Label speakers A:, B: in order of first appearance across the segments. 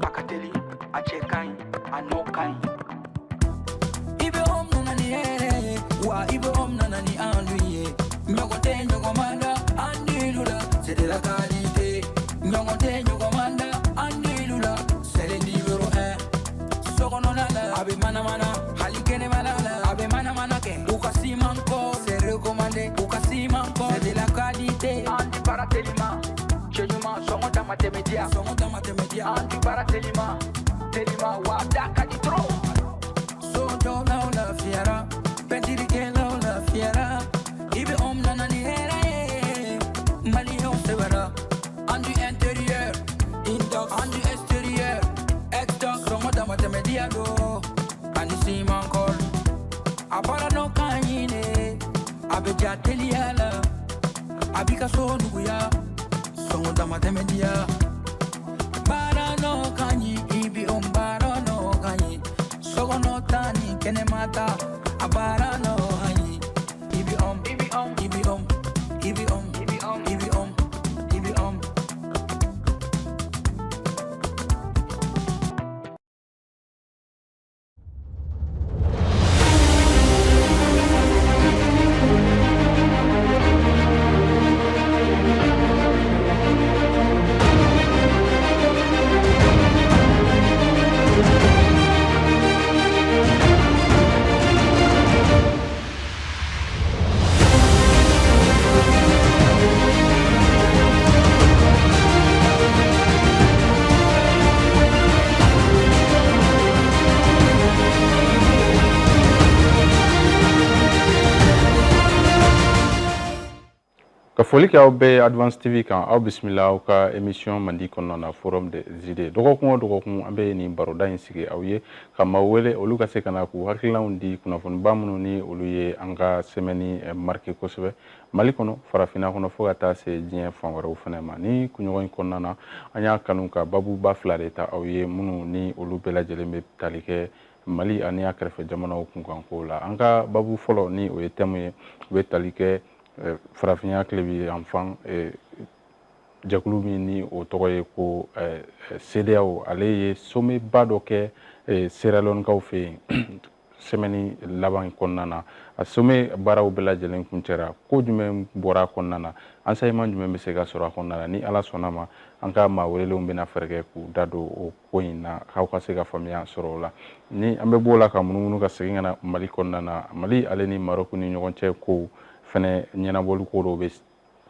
A: Akateli, Achekai, Anokai.
B: Ibe nani wa ibe nani anduye. Nyogote nyogomanda, andilula, c'est de la qualité. Nyogote nyogomanda, andilula, c'est le numéro 1. Sokononala, abe mana halikene malala, abe mana ke. Ukasi manko, c'est recommandé. Ukasi manko, c'est de la qualité.
A: Andi paratelima, chenyuma, songo matemedia, andi paratelima, telima, wadaka ditro.
B: So don't know la fiera, pentiri ke la fiera. Ibe nani hera, mali severa. Andi intérieur, indox, andi extérieur. Exdox, songo matemedia do. Ani si mankol, abara no kanyine, abe jateliala, abika so nuguya, songo matemedia. Bara no kanyi, ibi bara no kanyi. Sogo no tani, kene mata, abara no hanyi. Ibi ibi ibi ibi ibi ibi
C: Ka foli kɛ aw bɛɛ Advance TV kan aw bisimila aw ka émission mandi kɔnɔna na forum des idées dɔgɔkun o dɔgɔkun an bɛ nin baroda in sigi aw ye ka maaw wele olu ka se ka na k'u hakilinaw di kunnafoniba minnu ni olu ye an ka semaine marqué kosɛbɛ Mali kɔnɔ farafinna kɔnɔ fo ka taa se diɲɛ fan wɛrɛw fana ma ni kunɲɔgɔn in kɔnɔna na an y'a kanu ka babuba fila de ta aw ye minnu ni olu bɛɛ lajɛlen bɛ tali kɛ Mali ani a kɛrɛfɛ jamanaw kunkanko la an ka babu fɔlɔ ni o ye thème ye u bɛ tali kɛ farafinya kilebi enfant jakulu min ni o tɔgɔ ye ko CEDEAO ale ye sommetba dɔ kɛ Sierra Leone'kaw fɛ yen semaine laban in kɔnɔna na a sommet baaraw bɛɛ lajɛlen kuncɛra ko jumɛn bɔra a kɔnɔna na enseignement jumɛn bɛ se ka sɔrɔ a kɔnɔna na ni Ala sɔnna ma an ka maa welelenw bɛna fɛɛrɛ kɛ k'u da don o ko in na k'aw ka se ka faamuya sɔrɔ o la ni an bɛ b'o la ka munumunu ka segin ka na Mali kɔnɔna na Mali ale ni Maroc ni ɲɔgɔn cɛ ko fɛnɛ ɲɛnabɔli ko dɔw bɛ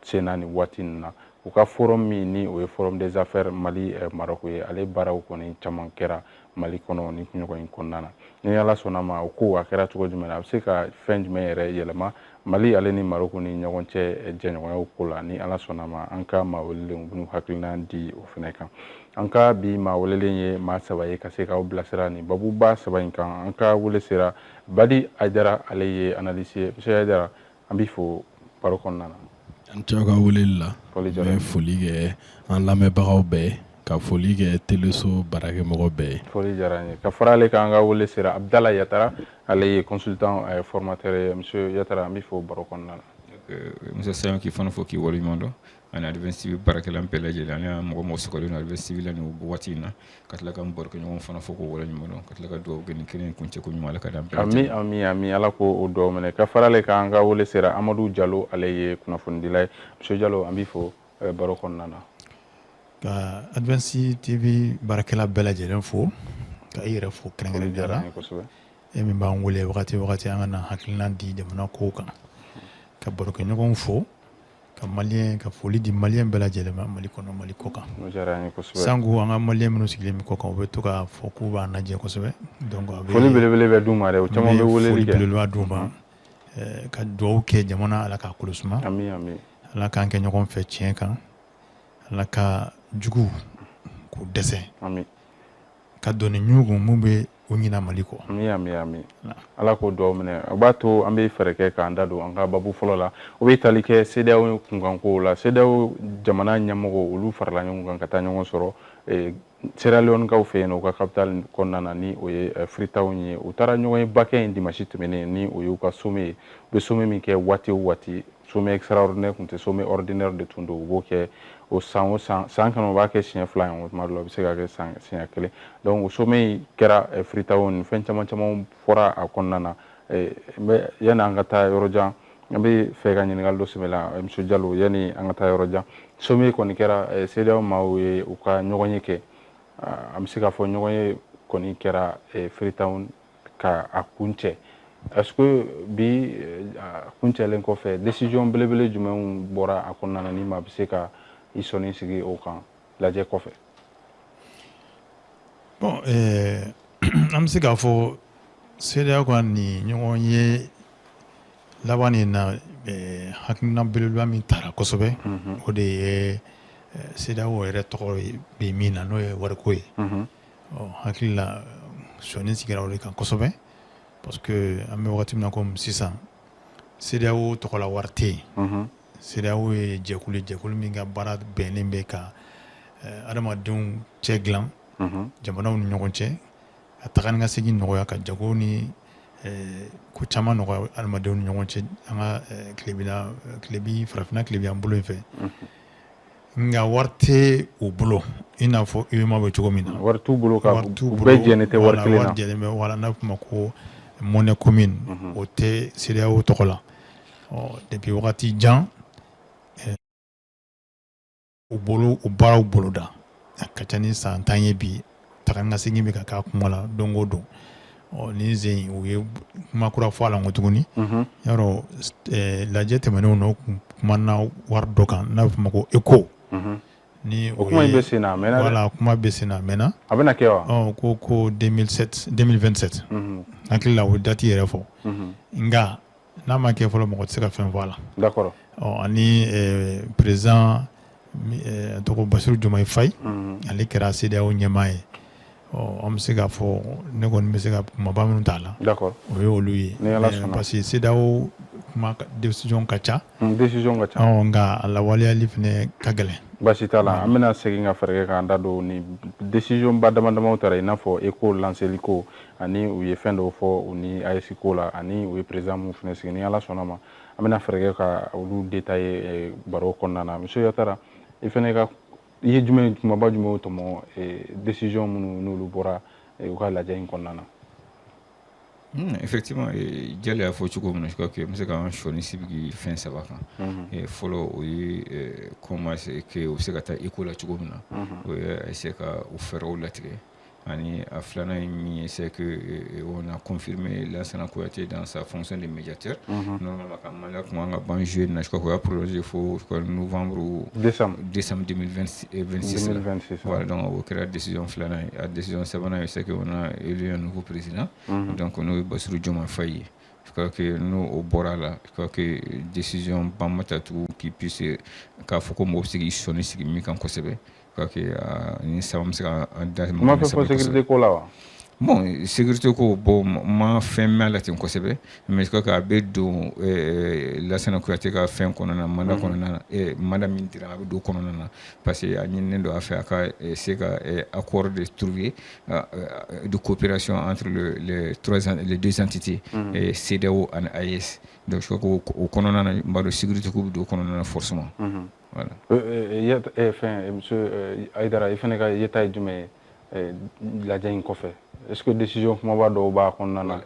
C: sen na nin waati in na u ka forum min ni o ye forum des affaires Mali Maroc ye ale baaraw kɔni caman kɛra Mali kɔnɔ ni kunɲɔgɔn in kɔnɔna na ni Ala sɔnna ma o ko a kɛra cogo jumɛn a bɛ se ka fɛn jumɛn yɛrɛ yɛlɛma Mali ale ni Maroc ni ɲɔgɔn cɛ jɛɲɔgɔnyaw ko la ni Ala sɔnna ma an ka maa welelenw bɛn'u hakilina di o fɛnɛ kan an ka bi maa welelen ye maa saba ye ka se k'aw bilasira nin babuba saba in kan an ka wele sera Badi Ayidara ale ye analyste ye monsieur Ayidara an b'i fo baro kɔnɔna na
D: an tɛ ka weleli la n bɛ foli kɛ an lamɛnbagaw bɛɛ ka foli kɛ teleso baarakɛmɔgɔ bɛɛ
C: foli diyara n ye ka fara ale kan an ka wele sera Abdala Yatara ale ye consultant formateur ye monsieur Yatara an b'i fo baro kɔnɔna na
E: monsieur Sayon k'i fana fo k'i waleɲuman dɔn ani Advance TV baarakɛla bɛɛ lajɛlen ani mɔgɔ sɔgɔlen don Advance TV la nin waati in na ka tila ka n barokɛɲɔgɔn fana fo k'o waleɲuman dɔn ka tila ka dugawu kɛ nin kɛnɛ in kuncɛko ɲuman Ala ka d'an bɛɛ lajɛlen
C: ami Ala k'o dugawu minɛ ka fara ale kan an ka wele sera Amadu Jalo ale ye kunnafonidila ye monsieur Jalo an b'i fo baro kɔnɔna na
F: ka Advance TV baarakɛla bɛɛ lajɛlen fo ka i yɛrɛ fo kɛrɛnkɛrɛnnenya e min b'an wele wagati an ka na hakilina di jamana kow kan ka barokɛɲɔgɔnw fo ka malien ka foli di malien bɛɛ lajɛlen ma Mali kɔnɔ Mali kɔ kan sango an ka malien minnu sigilen bɛ kɔ kan u bɛ to ka fɔ k'u b'an lajɛ kosɛbɛ donc a bɛ
C: foli belebele bɛ d'u ma dɛ o caman bɛ weleli kɛ
F: foli belebele d'u ma ka dugawu kɛ jamana Ala k'a kolo suma Ala k'an kɛ ɲɔgɔn fɛ tiɲɛ kan Ala ka jugu k'u dɛsɛ ka dɔnni ɲugun mun bɛ o ɲina Mali kɔ
C: ami Ala k'o dugawu minɛ o b'a to an bɛ fɛɛrɛ kɛ k'an da don an ka babu fɔlɔ la o bɛ tali kɛ CEDEAO kunkanko la CEDEAO jamana ɲɛmɔgɔ olu farala ɲɔgɔn kan ka taa ɲɔgɔn sɔrɔ Sierra Leone'kaw fɛ yen o ka capitale kɔnɔna na ni o ye Freetown ye u taara ɲɔgɔn ye bakɛ in dimanche tɛmɛnen ni o y'u ka sommet ye u bɛ sommet min kɛ waati o waati sommet extraordinaire tun tɛ sommet ordinaire de tun don u b'o kɛ o san kɔnɔ o b'a kɛ siɲɛ 2 ye o tuma dɔ la o bɛ se ka kɛ siɲɛ 1 donc o sommet in kɛra Freetown ni fɛn caman fɔra a kɔnɔna na yani an ka taa yɔrɔ jan an bɛ fɛ ka ɲininkali dɔ sɛmɛ la monsieur Diallo yani an ka taa yɔrɔ jan sommet kɔni kɛra CEDEAO maaw ye u ka ɲɔgɔn ye kɛ an bɛ se k'a fɔ ɲɔgɔn ye kɔni kɛra Freetown ka a kuncɛ est-ce que bi kuncɛlen kɔfɛ décision belebele jumɛnw bɔra a kɔnɔna na ni maa bɛ se ka i sɔnni sigi o kan lajɛ kɔfɛ
F: bon an bɛ se k'a fɔ CEDEAO ka nin ɲɔgɔn ye laban nin na hakilina belebeleba min tara kosɛbɛ o de ye CEDEAO yɛrɛ tɔgɔ bɛ min na n'o ye wariko ye hakili la sɔnni sigira o de kan kosɛbɛ parce que an bɛ wagati min na komi sisan CEDEAO tɔgɔla wari tɛ yen CEDEAO ye jɛkulu min ka baara bɛnnen bɛ ka adamadenw cɛ dilan jamanaw ni ɲɔgɔn cɛ ka taga ni ka segin nɔgɔya ka jago ni ko caman nɔgɔya adamadenw ni ɲɔgɔn cɛ an ka farafinna tilebi an bolo in fɛ nka wari tɛ u bolo i n'a fɔ UEMOA bɛ cogo min na
C: wari t'u bolo ka bɛɛ jɛnnen tɛ wari kelen na
F: wari jɛnnen bɛ wala n'a bɛ f'o ma ko monnaie commune o tɛ CEDEAO tɔgɔ la depuis wagati jan u baaraw boloda a ka ca ni san 10 ye bi taga ni ka segin bɛ ka k'a kuma la don o don ni zen u ye kuma kura fɔ a la ko tuguni yarɔ lajɛ tɛmɛnenw na u kun kumana wari dɔ kan n'a bɛ f'o ma ko ECO ni
C: o kuma in bɛ sen na a mɛnna
F: voilà kuma bɛ sen na a mɛnna
C: a bɛna kɛ wa
F: ko 2027 hakili la o date yɛrɛ fɔ nka n'a ma kɛ fɔlɔ mɔgɔ tɛ se ka fɛn fɔ a la
C: d'accord
F: ani président tɔgɔ Basiru Jomayi Fayi ale kɛra CEDEAO ɲɛmaa ye an bɛ se k'a fɔ ne kɔni bɛ se ka kumaba minnu t'a la
C: d'accord
F: o ye olu ye parce que CEDEAO kuma décision ka ca nka a lawaleyali fana ka gɛlɛn
C: basi t'a la an bɛna segin ka fɛɛrɛ kɛ k'an da don ni décision ba dama taara i n'a fɔ ECO lanceli ko ani u ye fɛn dɔw fɔ u ni AES ko la ani u ye président mun fana sigi ni Ala sɔnna ma an bɛna fɛɛrɛ kɛ ka olu détailler baro kɔnɔna na monsieur Yatara i fana ka i ye kumaba jumɛnw tɔmɔ décision minnu n'olu bɔra u ka lajɛ in kɔnɔna na
E: effectivement Diallo y'a fɔ cogo min na je crois que n bɛ se k'an sɔnni sigi fɛn 3 kan fɔlɔ o ye comment c'est que u bɛ se ka taa ECO la cogo min na o ye essayer ka u fɛɛrɛw latigɛ ani a filanan ye min ye c'est que on a confirmé Lansana Kouyaté dans sa fonction de médiateur normalement ka mandat kun kan ka ban juillet na je crois qu'on a prolongé fo novembre ou décembre 2026 voilà donc o kɛra décision filanan ye a décision sabanan ye c'est que on a élu un nouveau président donc n'o ye Basiru Jomayi Fayi ye je crois que n'o o bɔra la je crois que décision banba ta tugun qui puisse k'a fɔ ko mɔgɔ bɛ se k'i sɔnni sigi min kan kosɛbɛ ni saba bɛ se ka da
C: ma fɛ fɔ sécurité ko la wa
E: bon sécurité ko bon ma fɛn mɛn la ten kosɛbɛ mais je crois que a bɛ don Lansana Kouyaté ka fɛn kɔnɔna na mandat kɔnɔna na mandat min dira a bɛ don kɔnɔna na parce que a ɲininen don a fɛ a ka se ka accord de trouver de coopération entre les deux entités CEDEAO ani AES donc je crois que o kɔnɔna na n b'a dɔn sécurité ko bɛ don o kɔnɔna na forcément voilà
C: monsieur Aïdara i fana ka yeta ye jumɛn ye lajɛ in kɔfɛ est-ce que décision kumaba dɔw b'a kɔnɔna na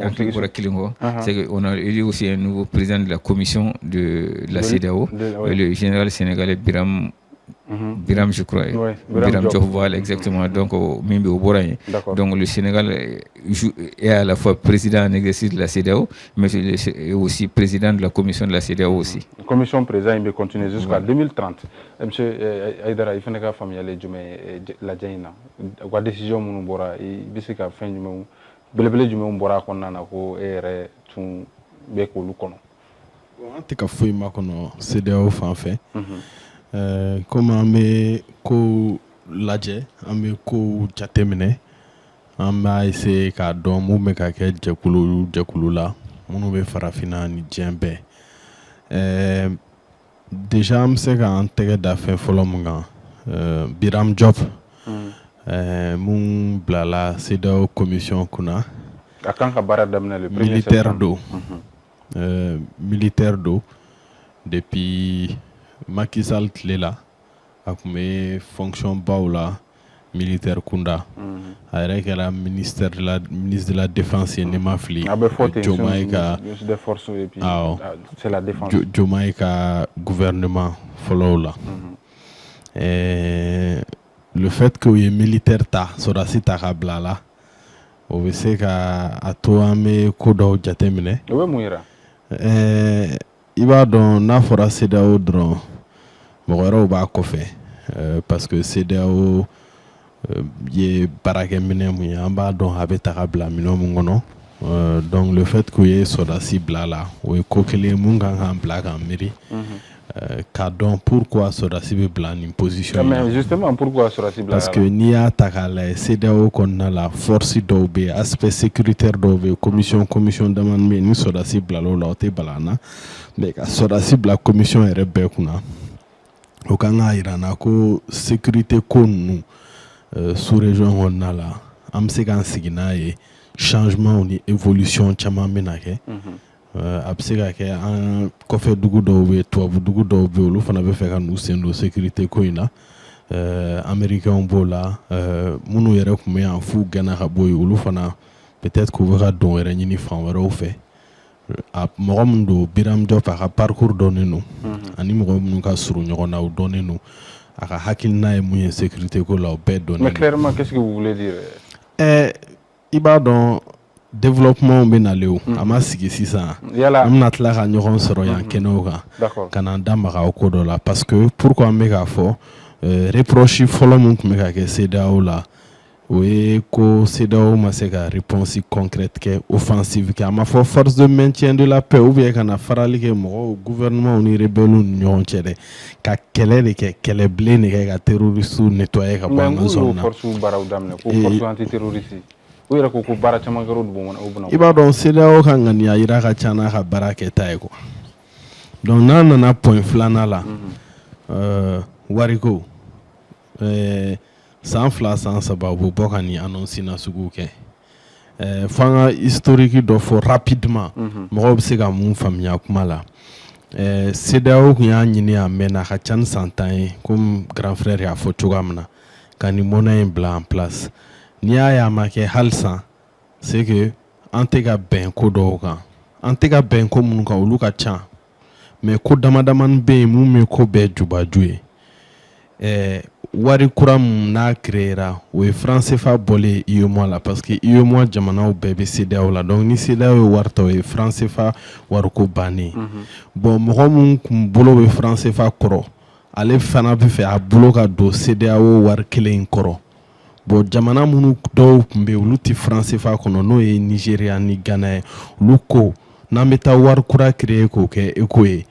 E: an tigi bɔra kelen kɔ c'est que on a élu aussi un nouveau président de la commission de la CEDEAO le général sénégalais Biram je crois Biram Diop voilà exactement donc min bɛ o bɔra yen donc le Sénégal est à la fois président en exercice de la CEDEAO mais aussi président de la commission de la CEDEAO aussi
C: commission président in bɛ continuer jusqu'à 2030 monsieur Aïdara i fana ka faamuyali jumɛn lajɛ in na u ka décision minnu bɔra i bɛ se ka fɛn jumɛnw belebele jumɛnw bɔra a kɔnɔna na ko e yɛrɛ tun bɛ k'olu kɔnɔ
D: an tɛ ka foyi makɔnɔ CEDEAO fan fɛ comme an bɛ kow lajɛ an bɛ kow jateminɛ an b'a essayer k'a dɔn mun bɛ ka kɛ jɛkulu la minnu bɛ farafinna ni diɲɛ bɛɛ déjà an bɛ se k'an tɛgɛ da fɛn fɔlɔ min kan Biram Diop mun bilala CEDEAO commission kunna
C: a kan ka baara daminɛ le
D: militaire do depuis Macky Sall tile la a tun bɛ fonction baw la militaire kunda a yɛrɛ kɛra ministre de la défense ye ne ma fili Diomaye ka Diomaye ka gouvernement fɔlɔw la le fait que u ye militaire ta sɔrɔdasi ta ka bila la o bɛ se ka a to an bɛ ko dɔw jateminɛ
C: o bɛ mun yira
D: i b'a dɔn n'a fɔra CEDEAO dɔrɔn mɔgɔ wɛrɛw b'a kɔfɛ parce que CEDEAO ye baarakɛminɛ mun ye an b'a dɔn a bɛ ta ka bila minɛn mun kɔnɔ donc le fait que u ye sɔrɔdasi bila la o ye ko kelen mun kan k'an bila k'an miiri k'a dɔn pourquoi sɔrɔdasi bɛ bila nin position
C: mais justement pourquoi sɔrɔdasi bila
D: parce que n'i y'a ta k'a lajɛ CEDEAO kɔnɔna la force dɔw bɛ yen aspect sécuritaire dɔw bɛ yen commission dama bɛ yen ni sɔrɔdasi bila l'o la o tɛ bala an na mais ka sɔrɔdasi bila commission yɛrɛ bɛɛ kunna o kan k'a yira an na ko sécurité ko ninnu sous région kɔnɔna la an bɛ se k'an sigi n'a ye changement ni évolution caman bɛ na kɛ a bɛ se ka kɛ an kɔfɛ dugu dɔw bɛ yen tubabu dugu dɔw bɛ yen olu fana bɛ fɛ ka n'u sen don sécurité ko in na américains b'o la minnu yɛrɛ tun bɛ yan f'u gɛnna ka bɔ yen olu fana peut-être k'u bɛ ka don wɛrɛ ɲini fan wɛrɛw fɛ a mɔgɔ min don Biram Diop a ka parcours dɔnnen don ani mɔgɔ minnu ka surun ɲɔgɔn na o dɔnnen don a ka hakilina ye mun ye sécurité ko la o bɛɛ dɔnnen don.
C: Mais clairement qu'est-ce que vous voulez dire?
D: I b'a dɔn développement bɛ nalen o a ma sigi sisan an bɛna tila ka ɲɔgɔn sɔrɔ yan kɛnɛw kan ka n'an da maga o ko dɔ la parce que pourquoi an bɛ k'a fɔ reproche fɔlɔ min tun bɛ ka kɛ CEDEAO la o ye ko CEDEAO ma se ka réponse concrète kɛ offensive kɛ a ma fɔ force de maintien de la paix ou bien ka na farali kɛ mɔgɔw gouvernement ni rebelles ni ɲɔgɔn cɛ dɛ ka kɛlɛ de kɛ kɛlɛbilen de kɛ ka terroristes nettoyer ka bɔ an ka zone na.
C: force baaraw daminɛ ko force antiterroriste o yɛrɛ ko baara caman kɛra o bɔn
D: i b'a dɔn CEDEAO ka ŋaniya yira ka ca n'a ka baara kɛta ye quoi donc n'an nana point filanan la wariko san 2 san 3 u bɛ bɔ ka nin annonce nasugu kɛ f'an ka historique dɔ fɔ rapidement mɔgɔw bɛ se ka mun faamuya kuma la CEDEAO tun y'a ɲini a mɛnna a ka ca ni san 10 ye comme grand frère y'a fɔ cogoya min na ka nin monnaie in bila en place n'i y'a ye a ma kɛ halisa c'est que an tɛ ka bɛn ko dɔw kan an tɛ ka bɛn ko minnu kan olu ka ca mais ko damadamani bɛ yen mun bɛ ko bɛɛ jubaju ye wari kura min n'a créera o ye franc CFA bɔlen UEMOA la parce que UEMOA jamanaw bɛɛ bɛ CEDEAO la donc ni CEDEAO ye wari ta o ye franc CFA wariko bannen bon mɔgɔ min kun bolo bɛ franc CFA kɔrɔ ale fana bɛ fɛ a bolo ka don CEDEAO wari kelen in kɔrɔ bon jamana minnu dɔw tun bɛ yen olu tɛ franc CFA kɔnɔ n'o ye Nigeria ni Ghana ye olu ko n'an bɛ taa wari kura créer k'o kɛ ECO ye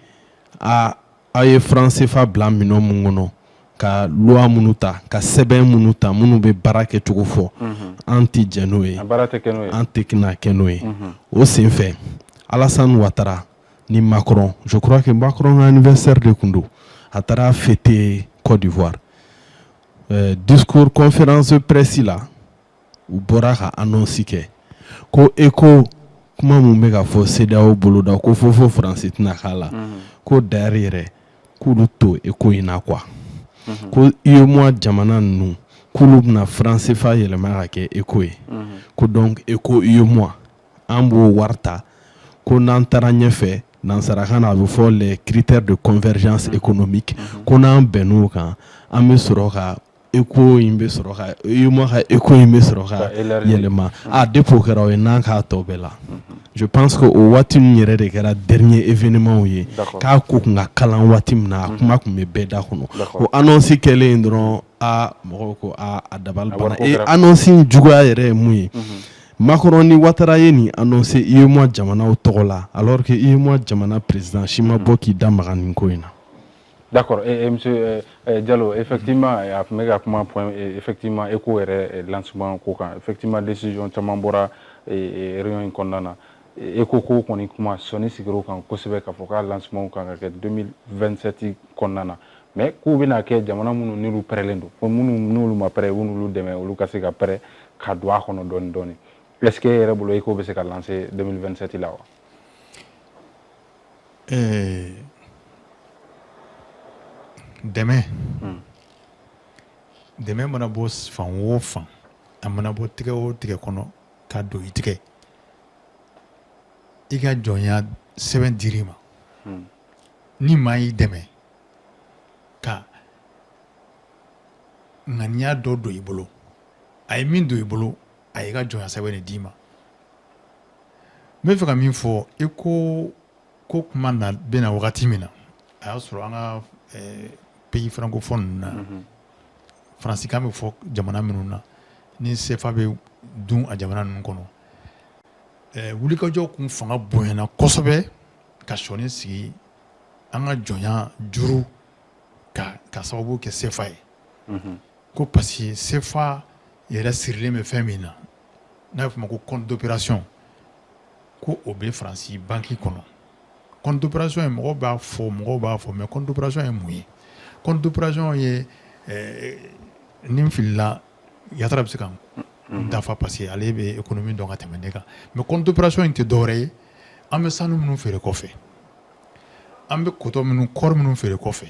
D: aw ye franc CFA bila minɛn mun kɔnɔ ka loi minnu ta ka sɛbɛn minnu ta minnu bɛ baara kɛcogo fɔ an tɛ jɛn n'o ye an tɛ na kɛ n'o ye o sen fɛ Alassane Ouattara ni Macron je crois que Macron ka anniversaire de tun don a taara fêter Côte d'Ivoire discours conférence de presse la u bɔra ka annonce kɛ ko ECO kuma mun bɛ ka fɔ CEDEAO boloda ko fo France tɛna k'a la ko derrière k'olu to ECO in na quoi ko UEMOA jamana ninnu k'olu bɛna franc CFA yɛlɛma ka kɛ ECO ye ko donc ECO UEMOA an b'o wari ta ko n'an taara ɲɛfɛ nansarakan na a bɛ fɔ les critères de convergence économique ko n'an bɛnn'o kan an bɛ sɔrɔ ka ECO in bɛ sɔrɔ ka UEMOA ka ECO in bɛ sɔrɔ ka yɛlɛma depuis o kɛra o ye n'an k'a tɔ bɛɛ la je pense que o waati ninnu yɛrɛ de kɛra dernier événement ye k'a ko kun ka kalan waati min na a kuma kun bɛ bɛɛ da kɔnɔ o annonce kɛlen dɔrɔn mɔgɔw ko a dabali banna annonce in juguya yɛrɛ ye mun ye Macron ni Ouattara ye nin annonce UEMOA jamanaw tɔgɔ la alors que UEMOA jamana président si ma bɔ k'i da maga nin ko in na.
C: D'accord. Et monsieur Diallo, effectivement, effectivement, ECO est lancement kokan. Effectivement, décision Chamambora et réunion condamna. ECO ko ni kuma soni sigiro kan kosebe ka foka lancement kan ka 2027 condamna. Mais ku bina ke jamana munu nilu prelendo. Munu nulu ma pré munu lu deme ulu ka se ka pré ka doa kono doni. Est-ce que rebolo ECO be se ka lancer 2027 là?
F: Demain dɛmɛ mana bɔ fan o fan a mana bɔ tigɛ o tigɛ kɔnɔ k'a don i tigɛ i ka jɔnya sɛbɛn dir'i ma ni maa y'i dɛmɛ ka ŋaniya dɔ don i bolo a ye min don i bolo a y'i ka jɔnya sɛbɛn de d'i ma n bɛ fɛ ka min fɔ i ko kuma bɛna wagati min na a y'a sɔrɔ an ka pays francophone ninnu na faransikan bɛ fɔ jamana minnu na ni CFA bɛ dun a jamana ninnu kɔnɔ wulikajɔw kun fanga bonyana kosɛbɛ ka sɔnni sigi an ka jɔnya juru ka sababu kɛ CFA ye ko parce que CFA yɛrɛ sirilen bɛ fɛn min na n'a bɛ fɔ o ma ko compte d'opération ko o bɛ Faransi banque kɔnɔ compte d'opération ye mɔgɔw b'a fɔ mais compte d'opération ye mun ye compte d'opération ye ni n filila Yatara bɛ se ka dafa parce que ale bɛ économie dɔn ka tɛmɛ ne kan mais compte d'opération in tɛ dɔwɛrɛ ye an bɛ sanu minnu feere kɔfɛ an bɛ kɔtɔ minnu kɔɔri minnu feere kɔfɛ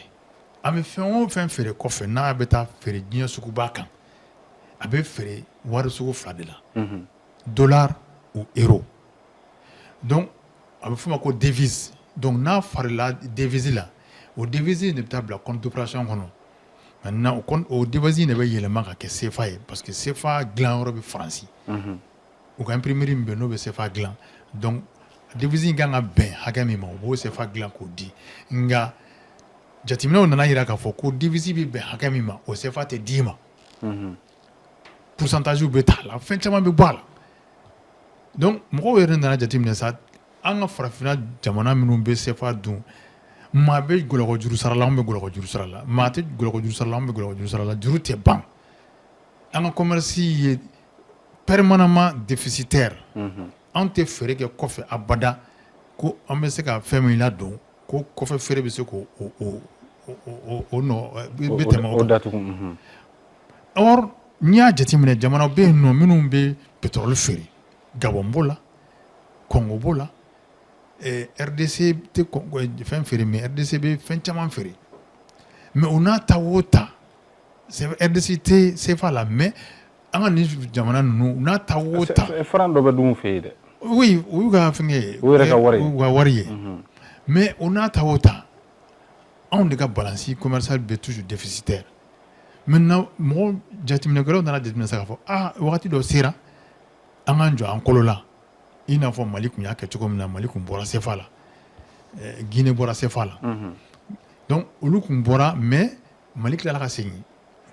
F: an bɛ fɛn o fɛn feere kɔfɛ n'a bɛ taa feere diɲɛ suguba kan a bɛ feere wari sugu fila de la dollar ou euro donc a bɛ f'o ma ko devise donc n'a farila devise la o devise de bɛ taa bila compte d'opération kɔnɔ maintenant o devise de bɛ yɛlɛma ka kɛ CFA ye parce que CFA dilanyɔrɔ bɛ Faransi u ka imprimerie min bɛ n'o bɛ CFA dilan donc devise in kan ka bɛn hakɛ min ma u b'o CFA dilan k'o di nka jateminɛw nana yira k'a fɔ ko devise bɛ bɛn hakɛ min ma o CFA tɛ d'i ma pourcentage bɛ t'a la fɛn caman bɛ bɔ a la donc mɔgɔw yɛrɛ nana jateminɛ sa an ka farafinna jamana minnu bɛ CFA dun maa bɛ gɔlɔkɔ juru sara la an bɛ gɔlɔkɔ juru sara la maa tɛ gɔlɔkɔ juru sara la an bɛ gɔlɔkɔ juru sara la juru tɛ ban an ka commerce ye permanemment déficitaire an tɛ feere kɛ kɔfɛ abada ko an bɛ se ka fɛn min ladon ko kɔfɛ feere bɛ se k'o bɛ tɛmɛ o kan or n'i y'a jateminɛ jamana bɛ yen nɔ minnu bɛ pétrole feere Gabon b'o la Congo b'o la RDC tɛ fɛn feere mais RDC bɛ fɛn caman feere mais o n'a ta o ta RDC tɛ CFA la mais an ka nin jamana ninnu u n'a ta o ta
C: franc dɔ bɛ dun u fɛ yen dɛ
F: oui o y'u ka fɛn ye
C: o yɛrɛ ka wari
F: u ka wari ye mais o n'a ta o ta anw de ka balance commerciale bɛ toujours déficitaire maintenant mɔgɔ jateminɛkɛlaw nana jateminɛ sa k'a fɔ wagati dɔ sera an k'an jɔ an kolo la i n'a fɔ Mali tun y'a kɛ cogo min na Mali tun bɔra CFA la Guinée bɔra CFA la donc olu tun bɔra mais Mali tilala ka segin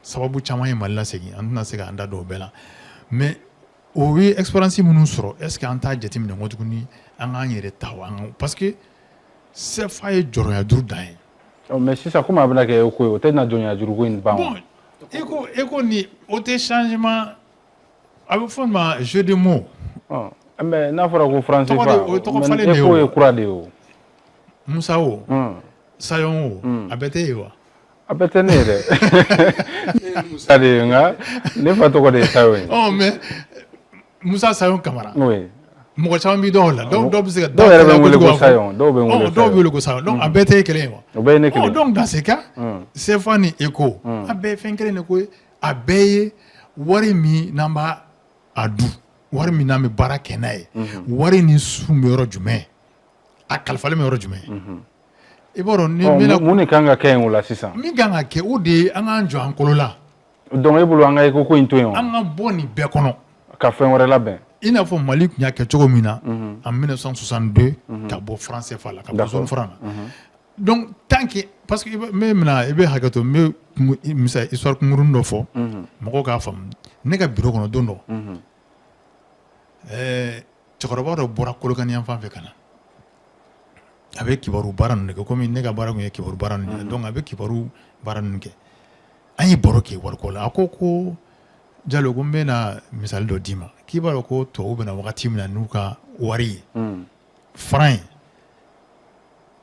F: sababu caman ye Mali la segin an tɛna se k'an da don o bɛɛ la mais o ye expérience minnu sɔrɔ est ce que an t'a jateminɛ ko tuguni an k'an yɛrɛ ta wa parce que CFA ye jɔrɔya juru dan ye
C: mais sisan komi a bɛna kɛ eko ye o tɛ na jɔnya juruko in ban wa
F: eko ni o tɛ changement a bɛ fɔ ma jeu de mots
C: mais n'a fɔra ko franc CFA mais eko ye kura de ye o
F: Musa o Sayon o a bɛɛ tɛ ye wa
C: a bɛɛ tɛ ne ye dɛ Musa de ye nka ne fa tɔgɔ de ye Sayon ye
F: mais Musa Sayon Kamara mɔgɔ caman b'i dɔn o la dɔw bɛ se ka
C: dɔw yɛrɛ bɛ n wele ko Sayon dɔw bɛ n
F: wele ko Sayon donc a bɛɛ tɛ ye kelen ye wa
C: o bɛɛ ye ne kelen
F: donc dans ce cas CFA ni ECO a bɛɛ ye fɛn kelen de ko ye a bɛɛ ye wari min n'an b'a dun wari min n'an bɛ baara kɛ n'a ye wari ni sun bɛ yɔrɔ jumɛn a kalifalen bɛ yɔrɔ jumɛn i b'a dɔn
C: mun de kan ka kɛ yen o la sisan
F: min kan ka kɛ o de ye an k'an jɔ an kolo la
C: donc e bolo an ka ECO ko in to yen
F: an ka bɔ nin bɛɛ kɔnɔ
C: ka fɛn wɛrɛ labɛn
F: i n'a fɔ Mali tun y'a kɛ cogo min na en 1962 ka bɔ franc CFA la ka bɔ zone franc na donc tant que parce que i bɛ hakɛ to n bɛ misali histoire kunkurunin dɔ fɔ mɔgɔw k'a faamu ne ka bureau kɔnɔ don dɔ cɛkɔrɔba dɔ bɔra Kolokani yan fan fɛ ka na a bɛ kibaru baara ninnu kɛ komi ne ka baara tun ye kibaru baara ninnu ye donc a bɛ kibaru baara ninnu kɛ an ye baro kɛ wariko la a ko Jalo ko n bɛna misali dɔ d'i ma k'i b'a dɔn ko tubabuw bɛna wagati min na n'u ka wari ye franc ye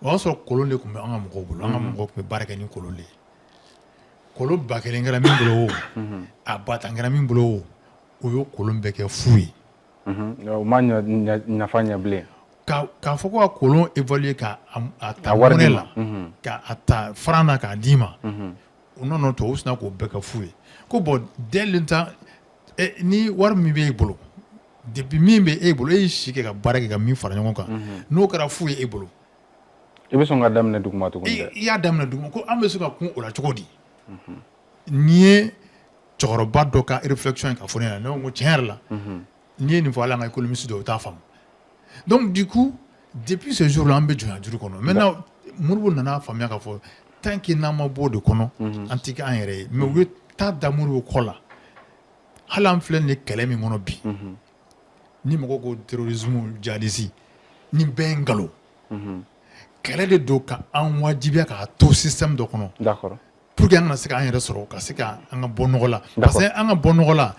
F: o y'a sɔrɔ kolon de tun bɛ an ka mɔgɔw bolo an ka mɔgɔw tun bɛ baara kɛ ni kolon de ye kolon 1000 kɛra min bolo o a 1000 kɛra min bolo o o y'o kolon bɛɛ kɛ fu ye
C: o ma nafa ɲɛ bilen
F: k'a fɔ ko ka kolon évaluer ka a ta wari la k'a ta franc na k'a d'i ma o nana tubabuw sina k'o bɛɛ kɛ fu ye ko bon dès le temps ni war mi be bolo depuis min be e bolo e si kɛ ka baara kɛ ka min fara ɲɔgɔn kan n'o kɛra fu ye e bolo
C: i bɛ sɔn ka daminɛ duguma tuguni dɛ
F: i y'a daminɛ duguma ko an bɛ se ka kun o la cogo di n'i ye cɛkɔrɔba dɔ ka réflexion ye ka fɔ ne ɲɛna ne ko tiɲɛ yɛrɛ la n'i ye nin fɔ ala ka économiste dɔ o t'a faamu donc du coup depuis ce jour là an bɛ jɔnya juru kɔnɔ maintenant Modibo nana faamuya k'a fɔ tant que n'an ma bɔ o de kɔnɔ an tɛ kɛ an yɛrɛ ye mais u ye taa da Modibo kɔ la hali an filɛ nin ye kɛlɛ min kɔnɔ bi ni mɔgɔ ko terrorisme djihadisme ni bɛɛ ye nkalon kɛlɛ de don ka an wajibiya k'a to système dɔ kɔnɔ
C: d'accord
F: pour que an kana se k'an yɛrɛ sɔrɔ ka se ka an ka bɔ nɔgɔ la parce que an ka bɔ nɔgɔ la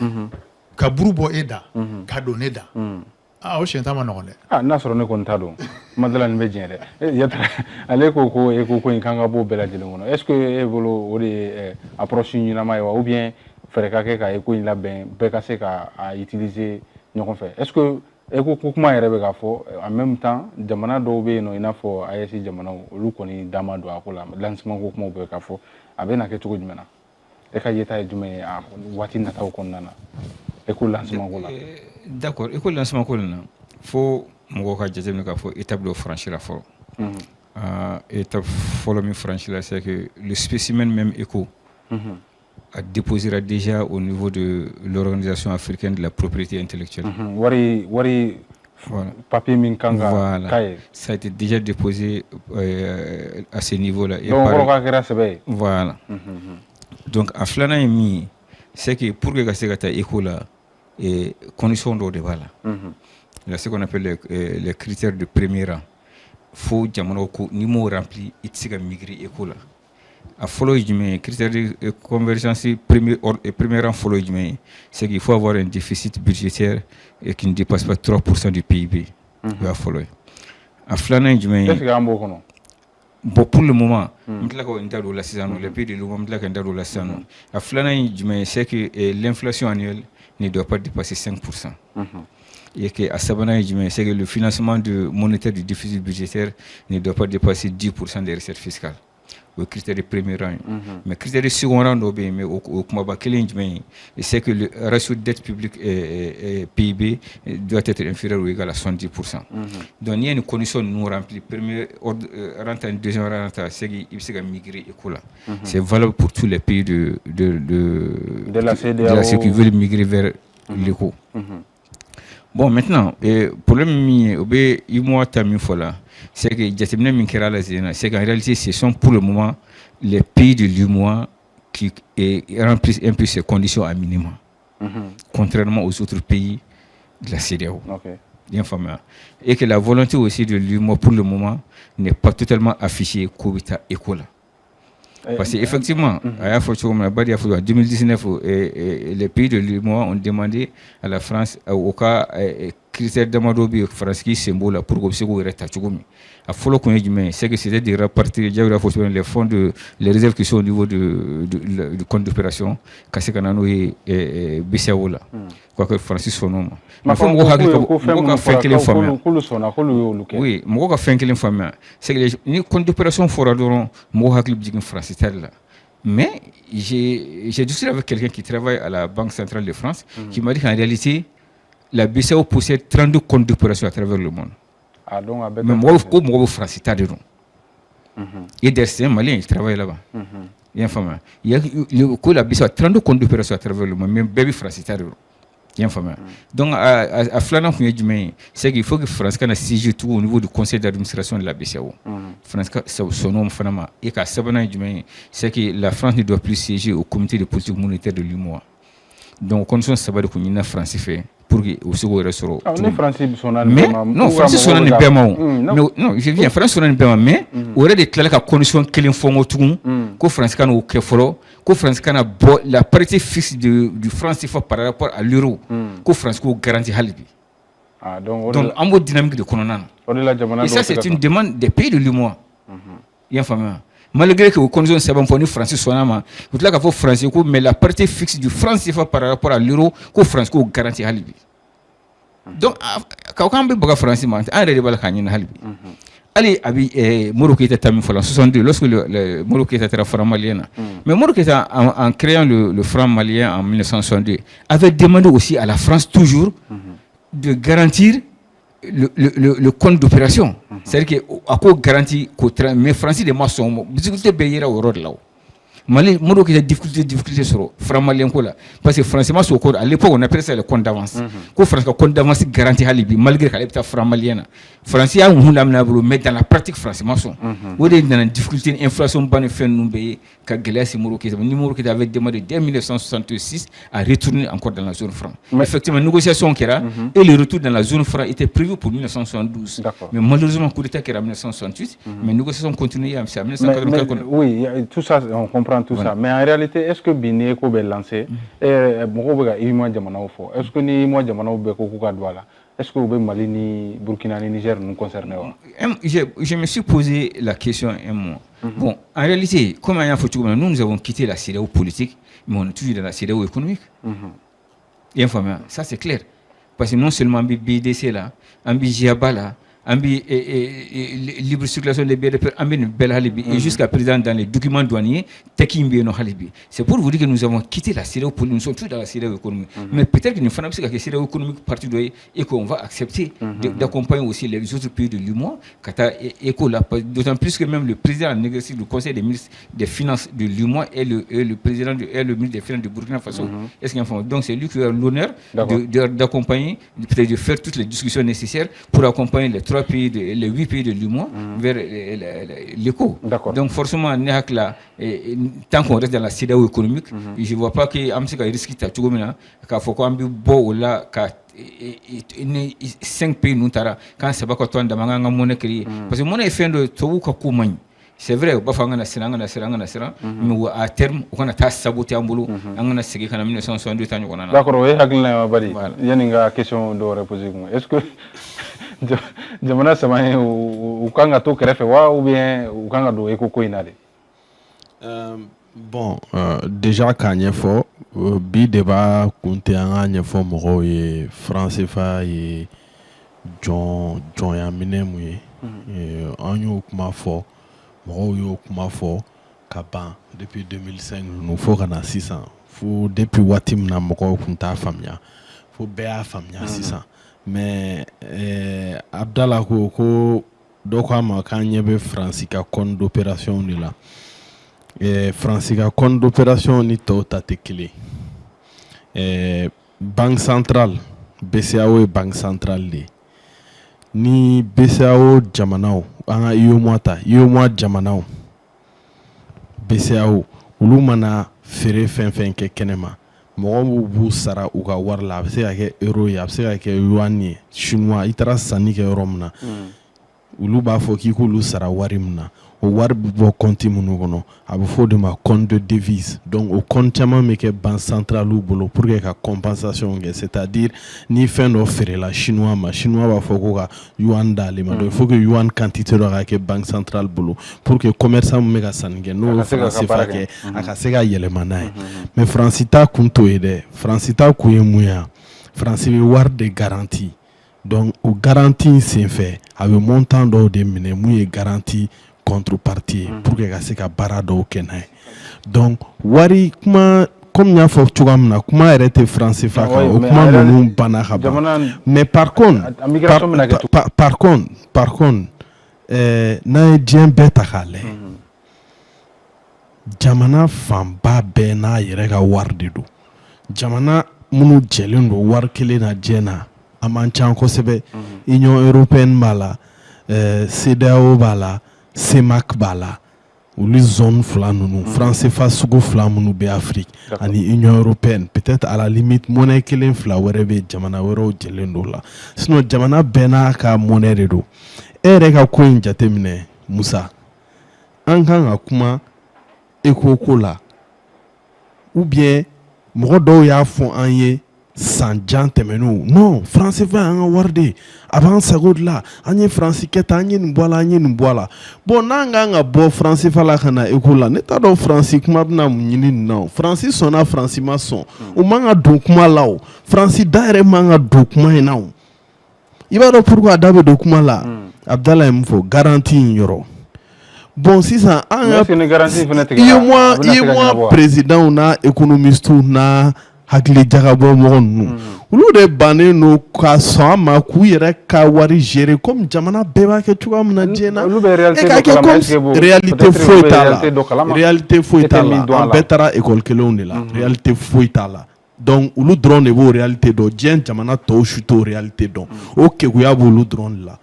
F: ka buru bɔ e da ka don ne da o siɲɛ ta ma nɔgɔn dɛ
C: n'a sɔrɔ ne kɔni t'a dɔn madala nin bɛ diɲɛ dɛ Yatara ale ko ko e ko in kan ka bɔ bɛɛ lajɛlen kɔnɔ est ce que e bolo o de ye approche ɲɛnama ye wa ou bien fɛrɛ ka kɛ ka e ko in labɛn bɛɛ ka se ka a utiliser ɲɔgɔn fɛ est ce que e ko kuma yɛrɛ bɛ k'a fɔ en même temps jamana dɔw bɛ yen nɔ i n'a fɔ AES jamanaw olu kɔni da ma don a ko la lancement ko kumaw bɛ k'a fɔ a bɛ na kɛ cogo jumɛn na e ka yeta ye jumɛn ye a waati nataw kɔnɔna na e ko lancement ko la
E: d'accord e ko lancement ko na fo mɔgɔw ka jateminɛ k'a fɔ étape dɔ franchira fɔlɔ étape fɔlɔ min franchira c'est que le spécimen même ECHO a déposera déjà au niveau de l'Organisation africaine de la propriété intellectuelle.
C: Wari papier Minkanga.
E: Voilà. Ça a été déjà déposé à ce niveau-là. Voilà. Donc, à Flanaïmi, c'est que pour que Gasegata école et conditions de débat là. Là, ce qu'on appelle les critères de premier rang. Faut que nous rempli et que migrer école là. À follow les critères de convergence premier rang follow c'est qu'il faut avoir un déficit budgétaire et qui ne dépasse pas 3% du PIB. À follow. À Flana bon pour le moment, le pays de l'Ouest à Flana c'est que l'inflation annuelle ne doit pas dépasser 5%. Et qu'à Sabana, c'est que le financement monétaire du déficit budgétaire ne doit pas dépasser 10% des recettes fiscales. Au critère de premier rang. Mais le critère de second rang, c'est que le ratio de dette publique et PIB doit être inférieur ou égal à 70%. Donc il y a une condition nous remplie. Premier rang, deuxième rang, c'est qu'il s'est migré. C'est valable pour tous les pays de la CEDEAO qui veulent migrer vers l'éco. Bon, maintenant, le problème, c'est que c'est qu'en réalité, ce sont pour le moment les pays de l'UMOA qui remplissent un peu ces conditions à minimum, contrairement aux autres pays de la CEDEAO. Et que la volonté aussi de l'UMOA pour le moment n'est pas totalement affichée Kobita Ekola. Parce qu'effectivement, en 2019, les pays de l'UMOA ont demandé à la France, au cas critère d'Amadobi France qui symbole pour que ce soit rétabli. À follow qu'on c'est que c'était de répartir les fonds les réserves qui sont au niveau du compte d'opération cassé canano et BCAO là. Quoi que Francis son nom. Mais faut qu'on fait que l'information. Oui, moi qu'on fait que l'information. C'est que les comptes d'opération fera donc moi que le France là. Mais j'ai discuté avec quelqu'un qui travaille à la Banque centrale de France qui m'a dit qu'en réalité la BCAO possède 32 comptes d'opération à travers le monde. Mais moi, je suis français. Et derrière, Malien, il travaille là-bas. Il y a la BCAO a 32 comptes d'opération à travers le monde, mais baby français. Donc, à Flanan, c'est qu'il faut que France ait siégé tout au niveau du conseil d'administration de la BCAO. France, son nom, et qu'à Sabana, c'est que la France ne doit plus siéger au comité de politique monétaire de l'UMOA. Donc, condition de savoir que la France fait pour que au second restaurant. Mais non, France sonne un peu non, je viens France sonne un peu mais aurait des clairs à condition que l'informe tout que France can au Keforo, que France can la parité fixe du franc CFA par rapport à l'euro, que France ko garantit Halibi. Donc, en mode dynamique de Kononan. Et ça, c'est une demande des pays de l'UMOA. Il y a malgré que les conditions sont bonnes pour France sonama, vous l'avez qu'à France mais la parité fixe du franc CFA par rapport à l'euro, que France ko garantit Halibi. Donc, quand on a France, on a des balles Halibi. allez Moro Keïta tamin en 62 lorsque le Moro Keïta était franc malien. Mais Moro Keïta en créant le franc malien en 1962 avait demandé aussi à la France toujours de garantir le compte d'opération. C'est-à-dire qu'à quoi garantit mais France de maçons difficulté payer au rôle là. Mali Moro Keïta difficulté sur franc malien ko là parce que franchement ce code à l'époque on appelait ça le compte d'avance. Ko France ka compte d'avance garanti halibi malgré qu'elle était franc malien. France a mais dans la pratique franchement son. Où est dans la difficulté inflation ban fait nous payer ka glace Moro Keïta. Moro Keïta avait demandé dès 1966 à retourner encore dans la zone franc. Effectivement négociation qui era et le retour dans la zone franc était prévu pour 1972. Mais malheureusement coup d'état qui era 1968 mais négociation continuait à 1984.
C: Oui, tout ça on comprend tout ça. Mais en réalité, est-ce que Bini est lancé est-ce que ni moi est-ce que Mali ni Burkina ni Niger nous concernent?
E: Je me suis posé la question un moment. Bon, en réalité, comme nous avons quitté la CEDEAO politique, mais on est toujours dans la CEDEAO économique. Et enfin, ça c'est clair. Parce que non seulement BDC là, Jiaba là, libre circulation des biens de et jusqu'à présent dans les documents douaniers, c'est pour vous dire que nous avons quitté la CEDEAO politique, nous sommes tous dans la CEDEAO économique. Mais peut-être que nous faisons que la CEDEAO économique partie de et qu'on va accepter d'accompagner aussi les autres pays de l'UMOA, d'autant plus que même le président en exercice du Conseil des ministres des Finances de l'UMOA et le président et le ministre des Finances de Burkina Faso. Donc c'est lui qui a l'honneur d'accompagner, peut-être de faire toutes les discussions nécessaires pour accompagner les 8 pays de l'UMOA vers l'éco. Donc forcément, tant qu'on reste dans la CEDEAO économique, je ne vois pas que Amsika risque de tout le monde, qu'il faut qu'on ait beau là, 5 pays nous tara quand c'est pas quand on demande à monnaie créée. Parce que monnaie est fait de tout comme c'est vrai, on va faire un serang, mais à terme, on a saboté un boulot, on a segué quand 1962 ans.
C: D'accord, oui, il y a une question de reposer. Est-ce que jamana sama ukanga to kerefe wa ou bien ukanga do ekoko inade?
D: Bon, déjà quand il faut bi débat compter en il faut mo ye français fa et John ya minemu et anyo kuma fo mo yo kuma fo kaban depuis 2005 nous faut kana 600 faut depuis watim na mo kunta famia faut bea famia 600 mais Abdallah ko donc ma kanyebe francika compte d'opération ni là et francika compte d'opération ni to tatekile banque centrale BCAO et banque centrale ni BCAO jamanao anga iyo jamanao BCAO ulu mana fere fen ke kenema mɔgɔ b'u sara u ka wari la a bɛ se ka kɛ euro ye a bɛ se ka kɛ yuan ye chinois i taara sanni kɛ yɔrɔ min na olu b'a fɔ k'i k'olu sara wari min na o wari bɛ bɔ compte minnu kɔnɔ a bɛ fɔ o de ma compte de devise donc o compte caman bɛ kɛ banque centrale bolo pour que ka compensation kɛ c'est-à-dire ni fɛn dɔ feerela chinois ma chinois b'a fɔ ko ka yuan d'ale ma donc il faut que yuan quantité dɔ ka kɛ banque centrale bolo pour que commerçant min bɛ ka sanni kɛ n'o franc CFA kɛ a ka se ka yɛlɛma n'a ye mais franc ta kun t'o ye dɛ franc ta kun ye mun ye franc bɛ wari de garantie donc o garantie senfɛ a bɛ montant dɔw de minɛ mun ye garantie contrepartie pour que ka se ka baara dɔw kɛ n'a ye donc wari kuma comme y'a fɔ cogoya min na kuma yɛrɛ tɛ franc CFA kan o kuma ninnu banna ka ban mais par contre n'a ye diɲɛ bɛɛ ta k'a lajɛ jamana fanba bɛɛ n'a yɛrɛ ka wari de don jamana minnu jɛlen don wari kelen na diɲɛ na a man ca kosɛbɛ Union européenne b'a la CEDEAO b'a la CEMAC b'a la olu zone fila ninnu franc CFA sugu fila minnu bɛ Afrique ani Union européenne peut-être à la limite monnaie kelen fila wɛrɛ bɛ jamana wɛrɛw jɛlen don la sinon jamana bɛɛ n'a ka monnaie de don e yɛrɛ ka ko in jateminɛ Musa an kan ka kuma ekoko la ou bien mɔgɔ dɔw y'a fɔ an ye san jan tɛmɛnenw non franc CFA an ka wari de a b'an sago de la an ye franc kɛ tan an ye nin bɔ a la an ye nin bɔ a la bon n'an kan ka bɔ franc CFA la ka na éco la ne t'a dɔn franc kuma bɛna mun ɲini nin na o franc sɔnna franc ma sɔn o man ka don kuma la o franc da yɛrɛ man ka don kuma in na o i b'a dɔn pourquoi a da bɛ don kuma la Abdallah ye mun fɔ garantie in yɔrɔ bon sisan an ka moi président na économiste na hakili jagabɔ mɔgɔ ninnu olu de bannen no ka sɔn a ma k'u yɛrɛ ka wari gérer comme jamana bɛɛ b'a kɛ cogoya min na diɲɛ na e ka kɛ comme réalité foyi t'a la réalité foyi t'a la an bɛɛ taara école kelenw de la réalité foyi t'a la donc olu dɔrɔn de b'o réalité dɔn diɲɛ jamana tɔw si t'o réalité dɔn o keguya b'olu dɔrɔn de la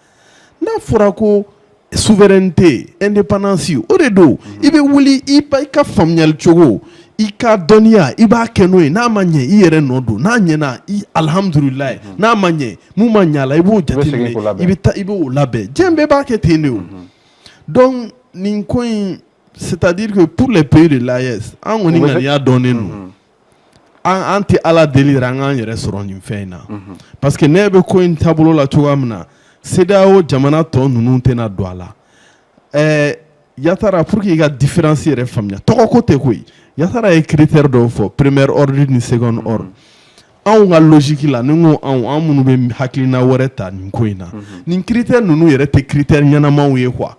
D: n'a fɔra ko souveraineté indépendance o de don i bɛ wuli i ka faamuyali cogo i ka dɔnniya i b'a kɛ n'o ye n'a ma ɲɛ i yɛrɛ nɔ don n'a ɲɛna i alhamdulilayi n'a ma ɲɛ mun ma ɲɛ a la i b'o jateminɛ i bɛ taa i b'o labɛn diɲɛ bɛɛ b'a kɛ ten de o donc nin ko in c'est-à-dire que pour les pays de l'AES an kɔni ŋaniya dɔnnen don an tɛ ala deli yɛrɛ an k'an yɛrɛ sɔrɔ nin fɛn in na parce que ne bɛ ko in taabolo la cogoya min na CEDEAO jamana tɔ ninnu tɛna don a la Yatara pour qu'il y ait une différence yɛrɛ faamuya tɔgɔ ko tɛ koyi Yatara ye critère dɔw fɔ premier ordre ni second ordre anw ka logique la ni ko anw minnu bɛ hakilina wɛrɛ ta nin ko in na nin critère ninnu yɛrɛ tɛ critère ɲɛnamaw ye quoi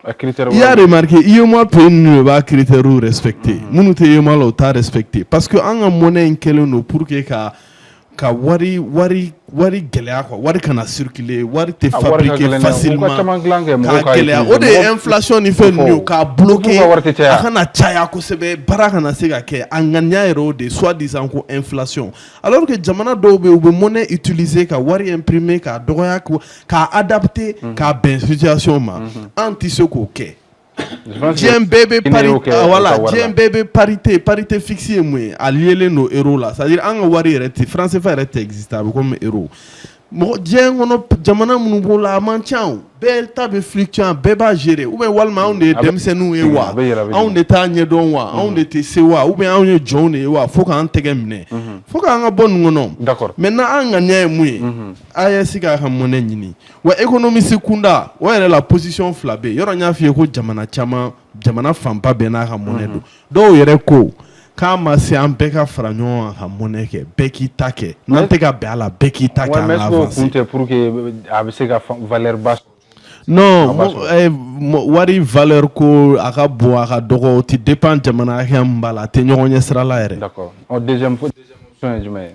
D: i y'a remarqué IEMOA pays ninnu de b'a critère respecté minnu tɛ IEMOA la o t'a respecté parce que an ka monnaie in kɛlen don pour que ka wari gɛlɛya quoi wari kana circuler wari tɛ fabriquer facilement ka gɛlɛya o de ye inflation ni fɛn ninnu k'a bloquer a kana caya kosɛbɛ baara kana se ka kɛ a ŋaniya yɛrɛ o de soit disant ko inflation alors que jamana dɔw bɛ yen u bɛ monnaie utiliser ka wari imprimer k'a dɔgɔya k'a adapter k'a bɛn situation ma an tɛ se k'o kɛ. Diɲɛ bɛɛ bɛ parité fixe ye mun ye a lielen no euro la c'est-à-dire an ka wari yɛrɛ tɛ franc CFA yɛrɛ tɛ exister a bɛ comme euro mɔgɔ diɲɛ kɔnɔ jamana minnu b'o la a man ca o bɛɛ ta bɛ fluctuer bɛɛ b'a gérer ou bien walima anw de ye denmisɛnninw ye wa anw de t'a ɲɛdɔn wa anw de tɛ se wa ou bien anw ye jɔnw de ye wa fo k'an tɛgɛ minɛ fo k'an ka bɔ nin kɔnɔ maintenant an ŋaniya ye mun ye AES k'a ka monnaie ɲini wa économiste kunda o yɛrɛ la position fila bɛ yen yɔrɔ n y'a f'i ye ko jamana fanba bɛɛ n'a ka monnaie don dɔw yɛrɛ ko k'a ma se an bɛɛ ka fara ɲɔgɔn kan ka monnaie kɛ bɛɛ k'i ta kɛ n'an tɛ ka bɛn a la bɛɛ k'i ta kɛ an ka avancer
C: pour que a bɛ se ka valeur ba
D: non wari valeur ko a ka bon a ka dɔgɔ o tɛ dépend jamana hakɛ min b'a la a tɛ ɲɔgɔn ɲɛ sira la yɛrɛ.
C: D'accord. Deuxième option ye jumɛn ye?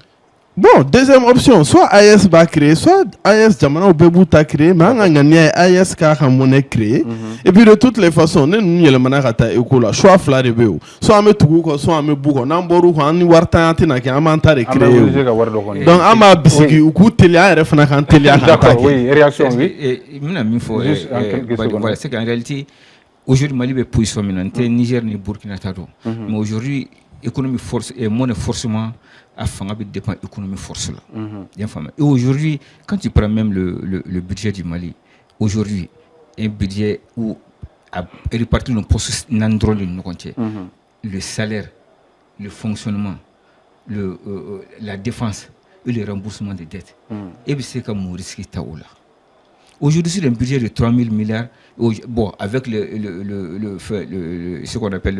D: Bon, deuxième option, soit AES va créer, soit AES jamana ou bebou ta créer, mais on a gagné AES car on monnaie créée. Et puis de toutes les façons, nous y a le managata école, choix fla de béo. Soit on met tout, soit on met beaucoup, n'amboru, on y warta antina qui a manta de créer. Donc on m'a biscuit ou coup télé à refna quand télé à
C: d'accord, oui, réaction oui.
E: Et il faut voilà, c'est qu'en réalité aujourd'hui Mali est position maintenant, Niger ni Burkina Faso. Mais aujourd'hui économie force et monnaie forcément à fanga dépend économie force là. Et aujourd'hui, quand tu prends même le budget du Mali, aujourd'hui, un budget où est réparti dans poste n'andrôle de nos comptes, le salaire, le fonctionnement, la défense et le remboursement des dettes. Et puis c'est comme Maurice qui est là. Aujourd'hui, c'est un budget de 3 000 milliards. Bon, avec ce qu'on appelle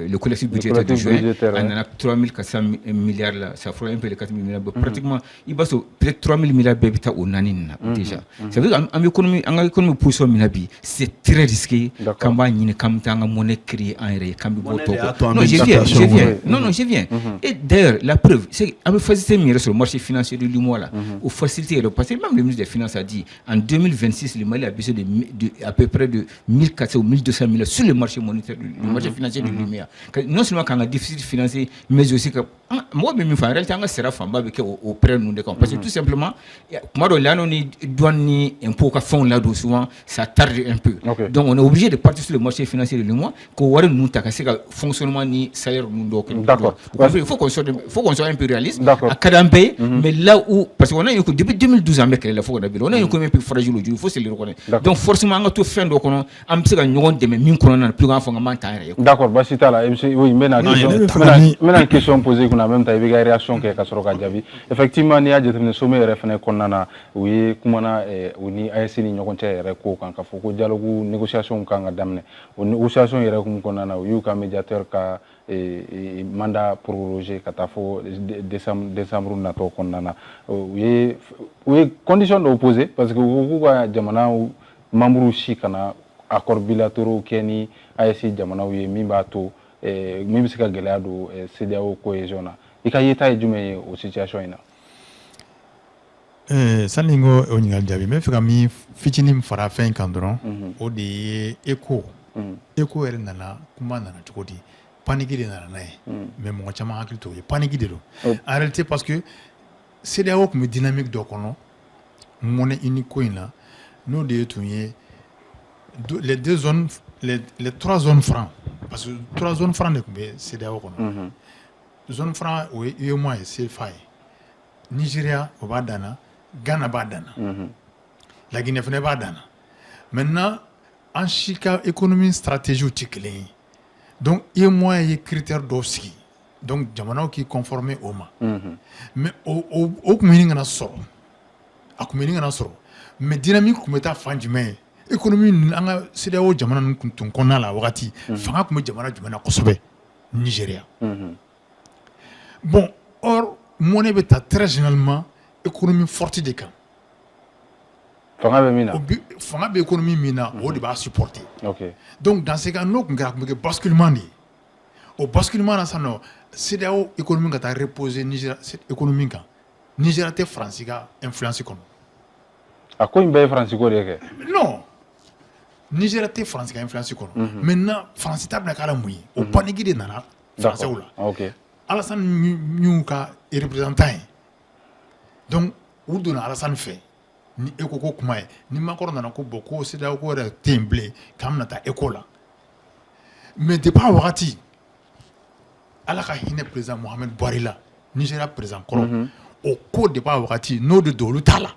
E: le collectif budgétaire de juin, on en a 3 400 milliards là. Ça fera un peu les 4 000 milliards. Pratiquement, il va peut-être 3 000 milliards au Nanine déjà. Ça veut dire qu'en économie, position Minabi, c'est très risqué. Quand on a une monnaie créée en réel, non, je viens. Et d'ailleurs, la preuve, c'est qu'on faciliter sur le marché financier de l'UMOA là. Ou faciliter parce que même le ministre des Finances a dit en 2026, le Mali a besoin de à peu près de 1400 ou 1200 milliards sur le marché monétaire, le marché financier de l'UMEA. Non seulement quand on a un déficit financier, mais aussi que moi, en réalité, on a sera au prêt nous de parce que tout simplement, moi, là, on est douane un peu qu'à fond là souvent, ça tarde un peu. Donc, on est obligé de partir sur le marché financier de l'UMEA, qu'on nous taxer le fonctionnement ni salaire nous. D'accord. Il faut qu'on soit un peu réaliste. À Kadambé, mais là où, parce qu'on a eu depuis 2012 avec la fois on a eu un peu fragile aujourd'hui, il faut se le reconnaître. Donc, forcément, on a tout fait, donc on a un peu de même qu'on a plus grand fond à
C: d'accord, Basita là, oui, maintenant question posée qu'on a même ta réaction qui est Kasoroka Djabi. Effectivement, il y a des sommets référés qu'on a, oui, comment on ni AES ni ñokonte reko kan ka foko dialogue négociation kan ga damne o négociation yere qu'on a eu comme médiateur ka mandat prorogé ka ta fo décembre nato qu'on a oui condition d'opposer parce que ko jamana membre si kana accord bilatéraux kɛ ni AES jamanaw ye min b'a to min bɛ se ka gɛlɛya don CEDEAO cohésion na i ka yeta ye jumɛn ye o situation in na
F: sani n ko o ɲininkali jaabi n bɛ fɛ ka min fitinin fara fɛn kan dɔrɔn o de ye ECO yɛrɛ nana kuma nana cogo di paniki de nana n'a ye mais mɔgɔ caman hakili t'o ye paniki de don en réalité parce que CEDEAO tun bɛ dynamique dɔ kɔnɔ monnaie unique ko in na n'o de tun ye les 3 zones francs parce que 3 zones francs de tun bɛ CEDEAO kɔnɔ zone franc o ye UEMOA ye CFA ye Nigeria o b'a dan na Ghana b'a dan na La Guinée fana b'a dan na maintenant an si ka économie stratégie tɛ kelen ye donc UEMOA ye critère dɔw sigi donc jamanaw k'i conformer o ma mais o tun bɛ ɲini kana sɔrɔ a tun bɛ ɲini kana sɔrɔ mais dynamique tun bɛ taa fan jumɛn ye économie an ka CEDEAO jamana ninnu tun kɔnɔna la wagati fanga tun bɛ jamana jumɛn na kosɛbɛ Nigeria bon or monnaie bɛ ta très généralement économie forte de kan
C: fanga bɛ min na
F: fanga bɛ économie min na o de b'a supporter donc dans ce cas n'o tun kɛra a tun bɛ kɛ basculement de ye o basculement na sisan nɔ CEDEAO économie ka taa reposer Nigeria économie kan Nigeria tɛ Faransi ka influence kɔnɔ
C: a ko in bɛɛ ye Faransi ko de ye kɛ
F: non Nigeria tɛ Faransi ka influence kɔnɔ maintenant Faransi ta bɛna k'ala mun ye o paniki de nana Français la Alassane y'u ka représentant ye donc u donna Alassane fɛ ni ECO ko kuma ye ni Macron nana ko bon ko CEDEAO ko yɛrɛ tɛ yen bilen k'an bɛna taa ECO la mais depuis a wagati Ala ka hinɛ président Mohamed Buhari la Nigeria président kɔrɔ o ko depuis a wagati n'o de don olu t'a la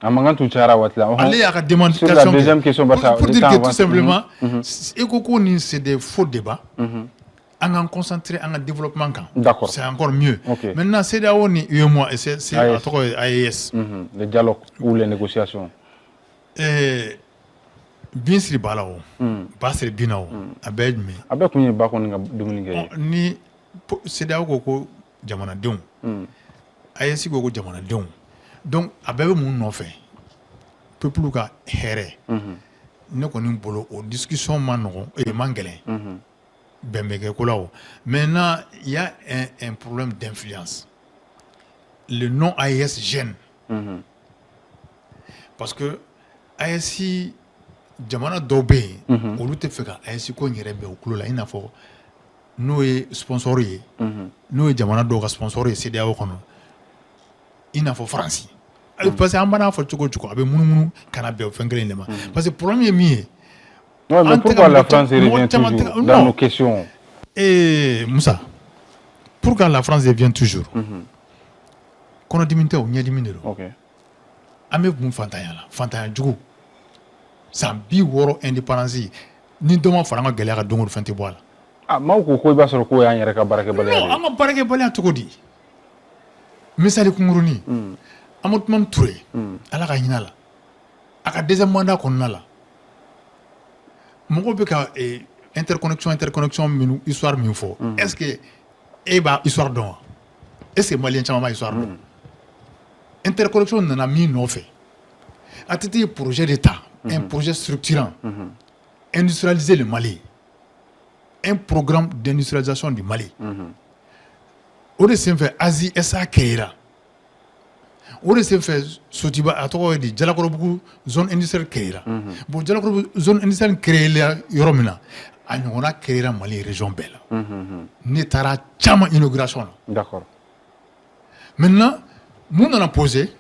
C: a mankan tun cayara waati la
F: ale y'a ka demandation pour dire que tout simplement ECO ko ni c'est des faux débats on va concentrer en développement.
C: D'accord.
F: C'est encore mieux. Maintenant, CEDEAO ni UEMOA et c'est AES.
C: Le dialogue ou les négociations.
F: Bien sûr, balao. Pas c'est bien là. Avec mais.
C: Avec combien de bacons dominicains?
F: Ni CEDEAO koko jamana don. AES koko jamana don. Donc avec mon nom fait. Peuple ka here. Ne connais bolo au discussion manon et mangelen. Maintenant, il y a un problème d'influence. Le nom AES gêne. Parce que AES, Jamana Dobé, au lieu de faire AES, qu'on y rebe au clos là, il n'a pas. Nous est sponsorisé. Nous est Jamana Doga sponsorisé, c'est d'ailleurs qu'on a. Il n'a pas France. Parce que en bas, il faut que tu avec mon canapé au fin de parce que le problème est mieux.
C: Non, mais pourquoi la France revient toujours dans nos questions?
F: Et Moussa, pourquoi la France revient toujours? Qu'on a diminué ou n'y a diminué? Ok. Amé vous fantaya là, fantaya du coup. Ça bi woro indépendance. Ni demain fera un galère à donner le fantaisie bois là.
C: Ah, moi au quoi il va se recourir à un yere barake balé.
F: Non, ama barake balé à tout codi. Mais ça les Kunguruni. Amotman Touré. À la Rahinala. À la deuxième mandat qu'on a là. Mon gars, interconnexion, histoire, il faut. Est-ce que Eba histoire d'on? Est-ce que Malien Chama histoire d'on? Interconnexion n'en a mis non fait. A été un projet d'État, un projet structurant, industrialiser le Mali, un programme d'industrialisation du Mali. On s'est fait Asie SA Keira. On s'est fait Sotiba à toi et dit Jalakorobu zone industrielle Keira. Bon, Jalakorobu zone industrielle créée Yoromina. On a créé la Mali région belle. Netara Chama inauguration.
C: D'accord.
F: Maintenant, nous on a posé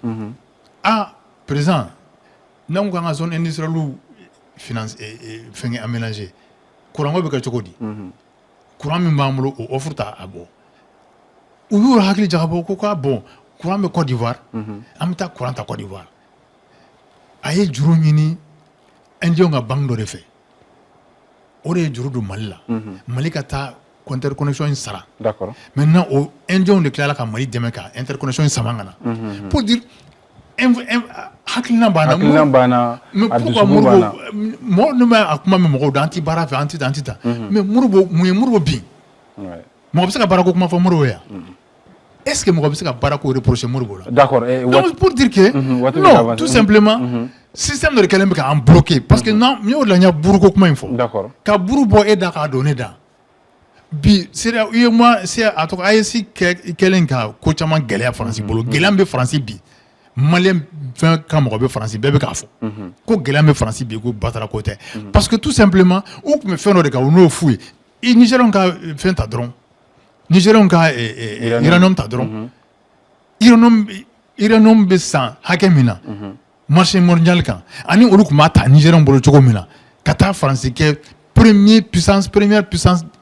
F: à présent, nous avons une zone industrielle où finance et fait aménager. Courant de Kachokodi. Courant Mimbamolo ou offre à bon. Où vous avez Jabo Koka bon. Courant de Côte d'Ivoire. Amta courant à Côte d'Ivoire. Aïe Djouroni, Indien a banque de refait. Ore juru du Mali la. Mali ka taa interconnexion in sara.
C: D'accord.
F: Maintenant au Indien de clala ka Mali dɛmɛ ka interconnexion in sama ngana. Pour dire hakilina bana.
C: Hakilina bana.
F: Mais pourquoi Mouroubo moi ne m'a akuma me mɔgɔw anti bara fɛ anti ta. Mais Mouroubo Mouroubo bin. Ouais. Mɔgɔ bɛ se ka bara ko kuma fɔ Mouroubo ya. Est-ce que mɔgɔ bɛ se ka bara ko reprocher Mouroubo la?
C: D'accord.
F: Donc pour dire que non, tout simplement système de kɛlen bɛ k'an bloqué parce que non n y'o de la n ye buruko kuma in fɔ
C: d'accord
F: ka buru bɔ e da k'a don ne da bi c'est u ye moi c'est a tɔgɔ AES kɛlen ka ko caman gɛlɛya Faransi bolo gɛlɛya bɛ Faransi bi malien fɛn ka mɔgɔ bɛ Faransi bɛɛ bɛ k'a fɔ ko gɛlɛya bɛ Faransi bi ko batara ko tɛ parce que tout simplement u tun bɛ fɛn dɔ de kan u n'o f'u ye i Nigériens ka fɛn ta dɔrɔn Nigériens ka uranium ta dɔrɔn uranium bɛ san hakɛ min na marché mondial kan ani olu tun b'a ta Nigériens bolo cogo min na ka taa Faransi kɛ première puissance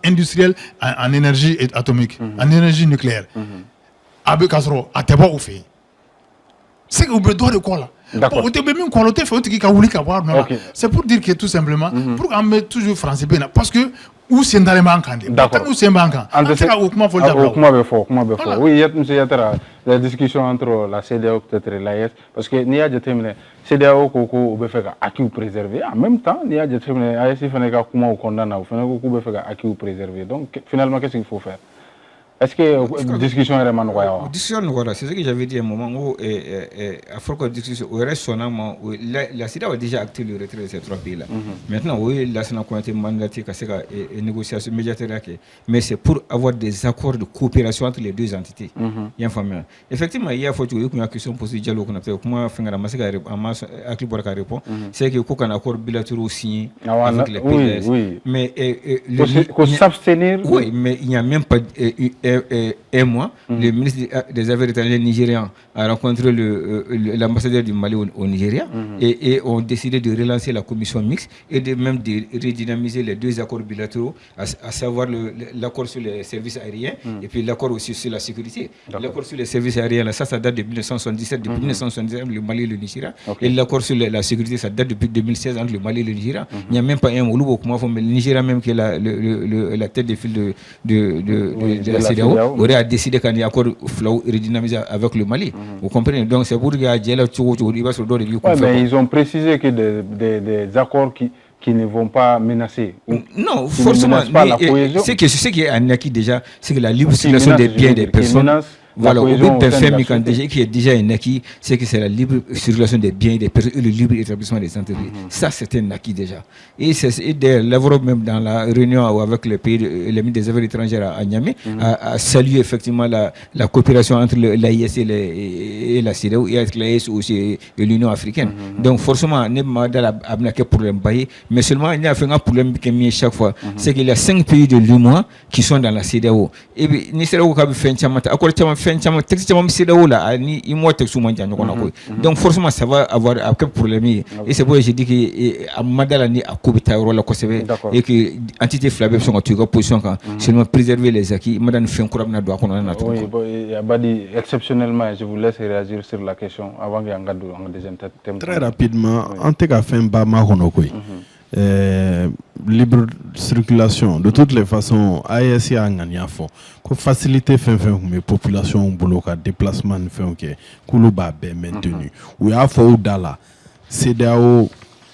F: industrielle en énergie atomique en énergie nucléaire a bɛ k'a sɔrɔ a tɛ bɔ u fɛ yen c'est que u bɛ dɔ de kɔ la o tɛ bɛ min kɔ la o tɛ fɛ o tigi ka wuli ka bɔ a nɔ la c'est pour dire que tout simplement pour an bɛ toujours Faransi bɛ na parce que u sen dalen b'an kan de tant que u sen b'an kan an tɛ se ka o kuma fɔli dabila
C: o kuma bɛ fɔ oui monsieur Yatara la discussion entre la CEDEAO peut-être et l'AES parce que n'i y'a jateminɛ CEDEAO ko ko u bɛ fɛ ka acquis préserver en même temps n'i y'a jateminɛ AES fana ka kumaw kɔnɔna na u fana ko k'u bɛ fɛ ka acquis préserver donc finalement qu'est-ce qu'il faut faire est-ce que discussion est man nɔgɔya
E: discussion nɔgɔyara c'est ce que j'avais dit à un moment où à force de discussion au reste sonnamment la CEDEAO a déjà acté le retrait de ces trois pays là maintenant oui Lassana Conté mandaté ka se ka négociation médiateur mais c'est pour avoir des accords de coopération entre les deux entités yan faamuya effectivement il y a fɔ cogo kun ya question posée dialogue kuna peut kuma fengara ma se ka akli bora ka répond c'est que ko kan accord bilatéraux signé avec les pays mais
C: faut s'abstenir
E: oui mais il n'y a même pas un mois, le ministre des Affaires étrangères nigérian a rencontré l'ambassadeur du Mali au Nigeria et ont décidé de relancer la commission mixte et de même de redynamiser les deux accords bilatéraux, à savoir l'accord sur les services aériens et puis l'accord aussi sur la sécurité. L'accord sur les services aériens, là, ça date de 1977, depuis 1977 le Mali et le Nigeria. Et l'accord sur la sécurité, ça date depuis 2016 entre le Mali et le Nigeria. Il n'y a même pas un mot, mais le Nigeria même qui est la tête de file de la CEDEAO aurait a décidé qu'on y a encore redynamisé avec le Mali. Vous comprenez? Donc c'est pour dire qu'il y a
C: mais ils ont précisé que des accords qui ne vont pas menacer.
E: Non, forcément. Ce qui est un acquis déjà, c'est que la libre circulation des biens des personnes. Voilà, au but qui est déjà un acquis, c'est que c'est la libre circulation des biens et des personnes et le libre établissement des entreprises. Ça, c'est un acquis déjà. Et l'Europe, même dans la réunion avec les pays, les ministres des Affaires étrangères à Niamey, a salué effectivement la coopération entre l'AIS et la CEDEAO et avec l'AIS aussi et l'Union africaine. Donc, forcément, il n'y a pas problème, mais seulement il y a un problème qui est mis chaque fois. C'est qu'il y a 5 pays de l'UMOA qui sont dans la CEDEAO. Et puis, nous savons qu'il y a donc forcément ça va avoir quelques problèmes et c'est pourquoi j'ai dit que Madala ni akubita rôle et que entité flabé sont en position quand seulement préserver les acquis madame fait encore na doit qu'on a
C: oui Abadi exceptionnellement je vous laisse réagir sur la question avant que Angado en deuxième thème
D: très rapidement en tout cas fait ba ma konokoy libre circulation de toutes les façons AES a ngania fo ko faciliter fin mais population boloka déplacement fin que kuluba be maintenu ou ya fo dala CEDEAO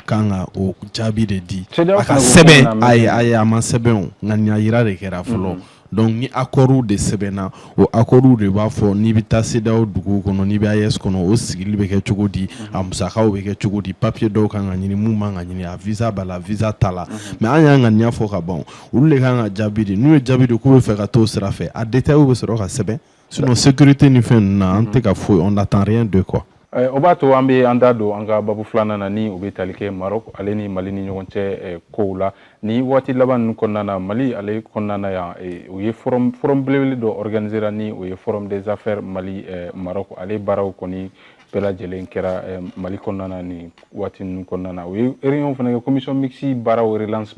D: kanga o jabi de di aka sebe ay ama sebe ngania yira de kera folo donc ni accord de sebena o accord de ba fo ni bita CEDEAO dugu kono ni AES kono o sigili be ke chogodi amsaka o be ke chogodi papier do kanga nyini muma ngani a visa bala visa tala mais anya ngania fo ka bon ulle kanga jabi de nu jabi de ko fe ka to sera fait a détail o sera ka sebe sinon sécurité ni fin na ante ka fo on n'attend rien de quoi
C: obato ambe andado anga babu flana na ni obetalike Maroc aleni Mali ni nyonche koula ni wati laban konnana Mali ale konnana ya uye forum bleu do organiser ni uye forum des affaires Mali Maroc ale baraw koni pela jelen kera Mali konnana ni wati konnana uye réunion fana commission mixi baraw relance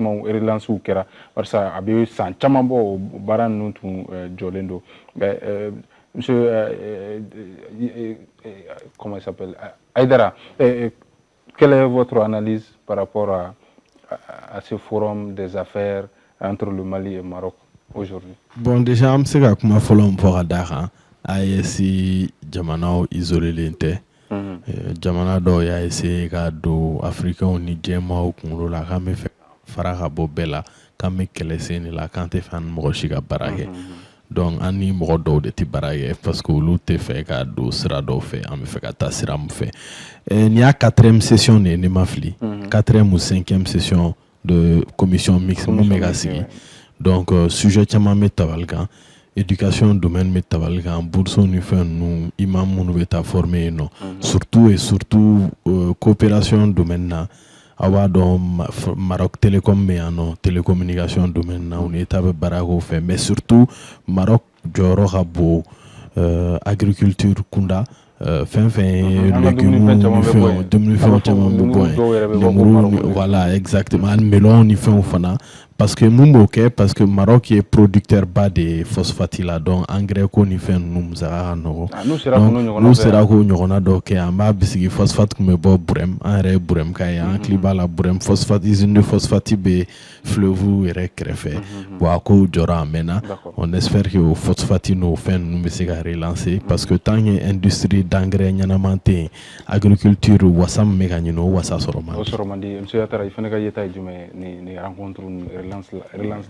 C: ou kera barsa abe san chamambo baran nuntu jolendo monsieur comment il s'appelle Aïdara, quelle est votre analyse par rapport à ce forum des affaires entre le Mali et le Maroc aujourd'hui?
D: Bon, déjà, je sais que je suis pour Dakar, AES Jamanao isolé l'inte. Jamana do ya essayé do africain au Niger ma kunlo la kame faraka bobela kame kelese ni la kante fan mo shiga barake. donc an ni mɔgɔ dɔw de tɛ baara kɛ parce que olu tɛ fɛ ka don sira dɔw fɛ an bɛ fɛ ka taa sira min fɛ nin y'a 4e session de ye ne ma fili 4e ou 5e session de commission mixte mun bɛ ka sigi donc sujet caman bɛ tabali kan éducation domaine bɛ tabali kan bourse ni fɛn ninnu imam minnu bɛ taa former yen nɔ surtout coopération domaine na aw b'a dɔn Maroc Telecom bɛ yan nɔ télécommunication domaine na u ni État bɛ baara k'o fɛ mais surtout Maroc jɔyɔrɔ ka bon agriculture kunda fɛn fɛn légumes dumunifɛnw caman bɛ bɔ yen lemuru voilà exactement melon ni fɛnw fana parce que mun b'o kɛ parce que Maroc ye producteur ba de phosphate la donc engrais ko ni fɛn ninnu musaka ka nɔgɔ n'u sera k'o ɲɔgɔnna dɔ kɛ an b'a bisigi phosphate kun bɛ bɔ Burem an yɛrɛ ye Burem ka ye an hakili b'a la Burem phosphate usine de phosphate bɛ fleuve yɛrɛ kɛrɛfɛ bon a ko jɔra a mɛnna on espère que o phosphate n'o fɛn ninnu bɛ se ka relancer parce que tant que industrie d'engrais ɲɛnaman tɛ yen agriculture wasa min bɛ ka ɲini o wasa sɔrɔ man di.
C: Monsieur Yatara i fana ka yeta ye jumɛn ni rencontre relance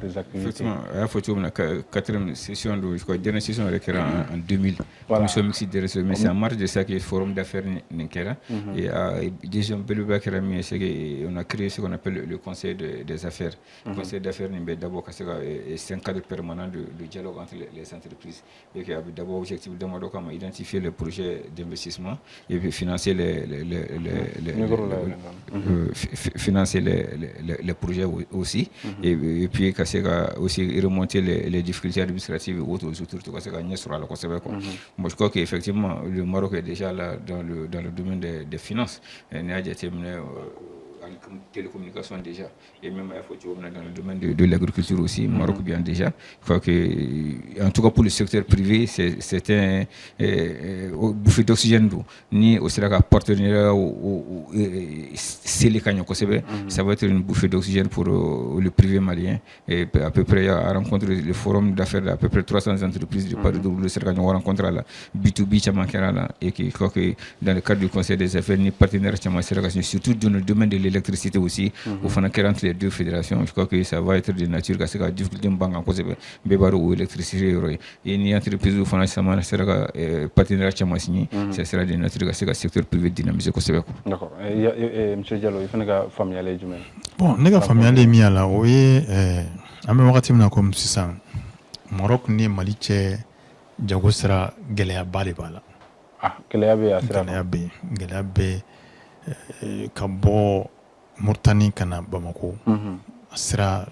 C: des activités.
E: Effectivement, il y a photo na 4e session de je crois dernière session récurrent en 2000 commission mixte de réseau mais c'est en marge de ça que forum d'affaires Ninkera et déjà Beluba Kerami c'est qu'on a créé ce qu'on appelle le conseil des affaires. Le conseil d'affaires n'est d'abord c'est un cadre permanent de dialogue entre les entreprises et qui a d'abord objectif de identifier les projets d'investissement et puis financer financer les projets aussi et puis aussi remonter les difficultés administratives autour de moi je crois qu'effectivement le Maroc est déjà là dans le domaine des finances il y a des en télécommunication déjà et même dans le domaine de l'agriculture aussi Maroc bien déjà je crois que en tout cas pour le secteur privé c'est un bouffée d'oxygène ni au Sénégal partenariat ça va être une bouffée d'oxygène pour le privé malien et à peu près à rencontrer le forum d'affaires d'à peu près 300 entreprises du Paris de Sénégal on rencontre la B2B et qui crois que dans le cadre du conseil des affaires ni partenaires surtout dans le domaine de l'électricité aussi au fond entre les deux fédérations je crois que ça va être de nature que c'est difficulté de banque en cause bébaro ou électricité et ni entreprise au fond ça sera partenaire signé ça sera de nature que c'est le secteur privé dynamisé
C: d'accord et monsieur Diallo il faut que familial jume
F: bon nega familial mi ala o ye ame wakati na comme sisan Maroc ni Mali cɛ jago sira gɛlɛya ba de b'a la
C: gɛlɛya bɛ a sira
F: gɛlɛya bɛ ka bɔ Mauritanie kana Bamako a sira